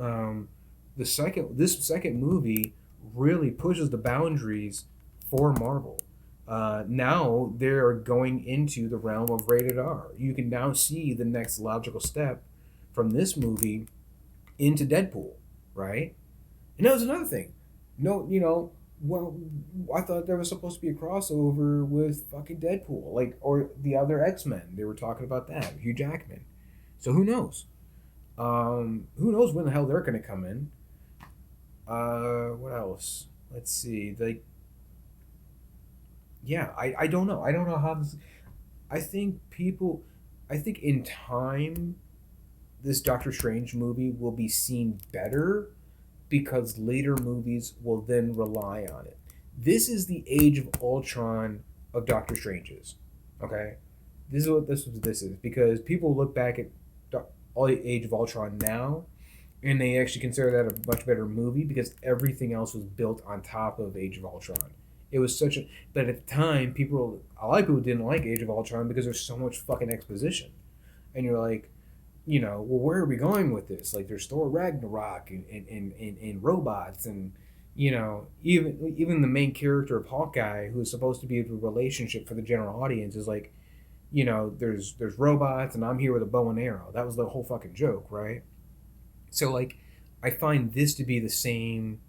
Speaker 1: This second movie really pushes the boundaries for Marvel. Now they're going into the realm of rated R. You can now see the next logical step from this movie into Deadpool, right? And that was another thing. No, well, I thought there was supposed to be a crossover with fucking Deadpool, like, or the other X-Men. They were talking about that, Hugh Jackman. So who knows? Who knows when the hell they're gonna come in? What else? Let's see. Like, yeah, I don't know. I don't know how this. I think people. I think in time, this Doctor Strange movie will be seen better because later movies will then rely on it. This is the age of Ultron of Doctor Strange's. Okay, this is because people look back at all the Age of Ultron now, and they actually consider that a much better movie because everything else was built on top of Age of Ultron. It was such a, but at the time, a lot of people didn't like Age of Ultron because there's so much fucking exposition, and you're like, well, where are we going with this? Like, there's Thor Ragnarok and robots, and even the main character of Hawkeye, who is supposed to be the relationship for the general audience, is like, there's robots, and I'm here with a bow and arrow. That was the whole fucking joke, right? So like, I find this to be the same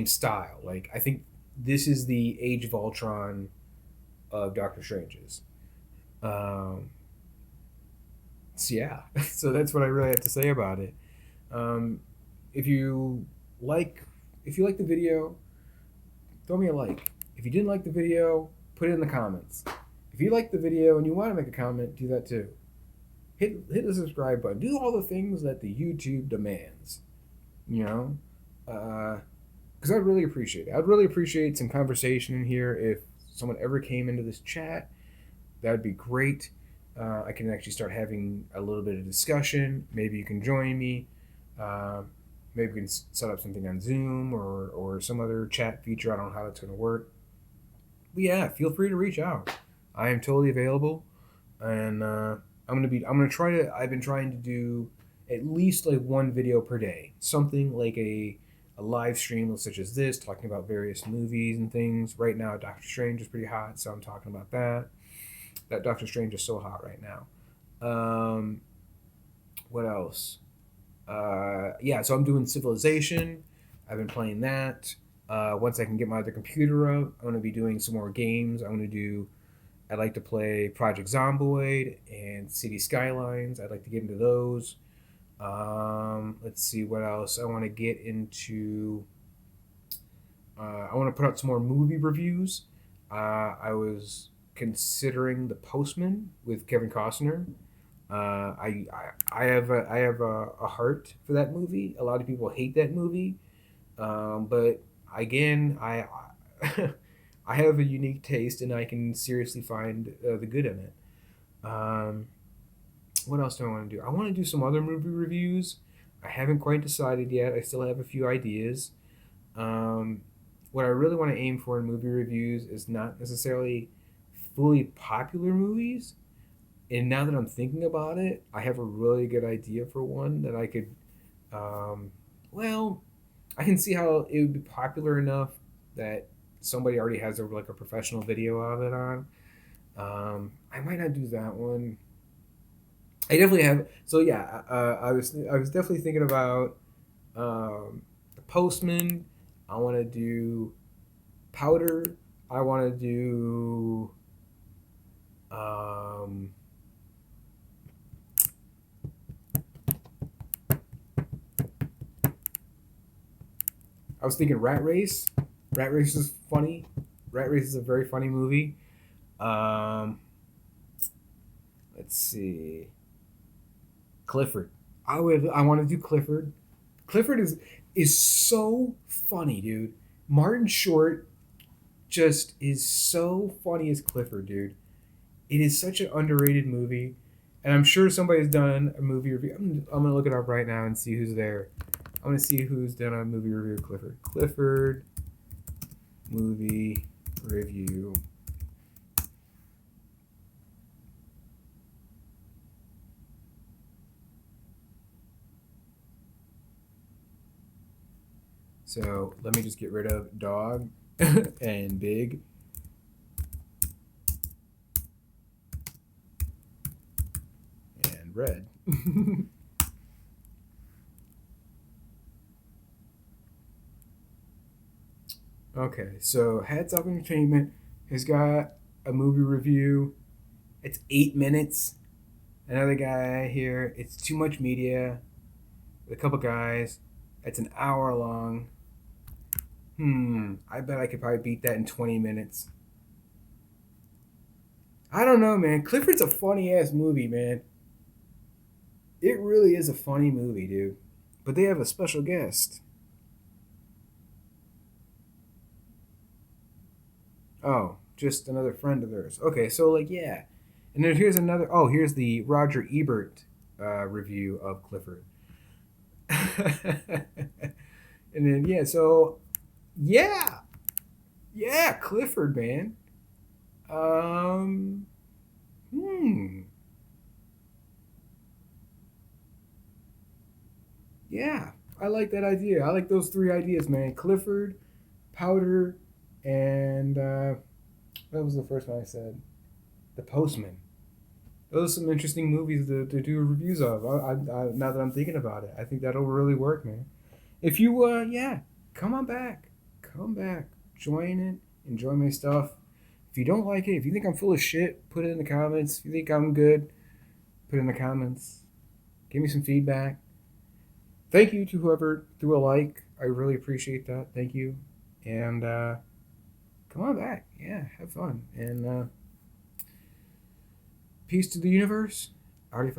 Speaker 1: style. Like, I think this is the Age of Ultron of Doctor Strange's. Um, so yeah, so that's what I really have to say about it. Um, if you like, if you like the video, throw me a like. If you didn't like the video, put it in the comments. If you like the video and you want to make a comment, do that too. Hit the subscribe button. Do all the things that the YouTube demands. You know, because I'd really appreciate it. I'd really appreciate some conversation in here. If someone ever came into this chat, that'd be great. I can actually start having a little bit of discussion. Maybe you can join me. Uh, Maybe we can set up something on Zoom or some other chat feature. I don't know how that's going to work. But yeah, feel free to reach out. I am totally available, and I'm gonna try to. I've been trying to do at least like one video per day, something like a live stream such as this, talking about various movies and things. Right now, Doctor Strange is pretty hot, so I'm talking about that. That Doctor Strange is so hot right now. What else? Yeah, so I'm doing Civilization. I've been playing that. Once I can get my other computer up, I'm going to be doing some more games. I like to play Project Zomboid and City Skylines. I'd like to get into those. Let's see what else. I want to get into. I want to put out some more movie reviews. I was considering The Postman with Kevin Costner. I have a heart for that movie. A lot of people hate that movie, but again, I have a unique taste, and I can seriously find the good in it. Um, what else do I want to do? I want to do some other movie reviews. I haven't quite decided yet. I still have a few ideas. Um, what I really want to aim for in movie reviews is not necessarily fully popular movies. And now that I'm thinking about it, I have a really good idea for one that I could, um, well, I can see how it would be popular enough that somebody already has a professional video of it on. I might not do that one. I definitely have. So yeah, I was definitely thinking about the Postman. I want to do Powder. I want to do. Um, I was thinking Rat Race. Rat Race is funny. Rat Race is a very funny movie. Um, Let's see. Clifford. I want to do Clifford. Clifford is so funny, dude. Martin Short just is so funny as Clifford, dude. It is such an underrated movie, and I'm sure somebody's done a movie review. I'm gonna look it up right now and see who's there. I'm gonna see who's done a movie review of Clifford. Clifford movie review. So let me just get rid of dog and big. And red. Okay, so Heads Up Entertainment has got a movie review. It's 8 minutes. Another guy here, It's Too Much Media, with a couple guys. It's an hour long. I bet I could probably beat that in 20 minutes. I don't know, man. Clifford's a funny ass movie, man. It really is a funny movie, dude. But they have a special guest. Oh, just another friend of theirs. Okay, so like yeah, and then here's another. Oh, here's the Roger Ebert review of Clifford. And then yeah, so yeah, yeah, Clifford, man. Um, hmm, yeah, I like that idea. I like those three ideas, man. Clifford, Powder, and what was the first one I said? The Postman. Those are some interesting movies to do reviews of. Now that I'm thinking about it, I think that'll really work, man. If you, yeah, come on back. Come back. Join it. Enjoy my stuff. If you don't like it, if you think I'm full of shit, put it in the comments. If you think I'm good, put it in the comments. Give me some feedback. Thank you to whoever threw a like. I really appreciate that. Thank you. And come on back. Yeah, have fun. And peace to the universe. Artifact.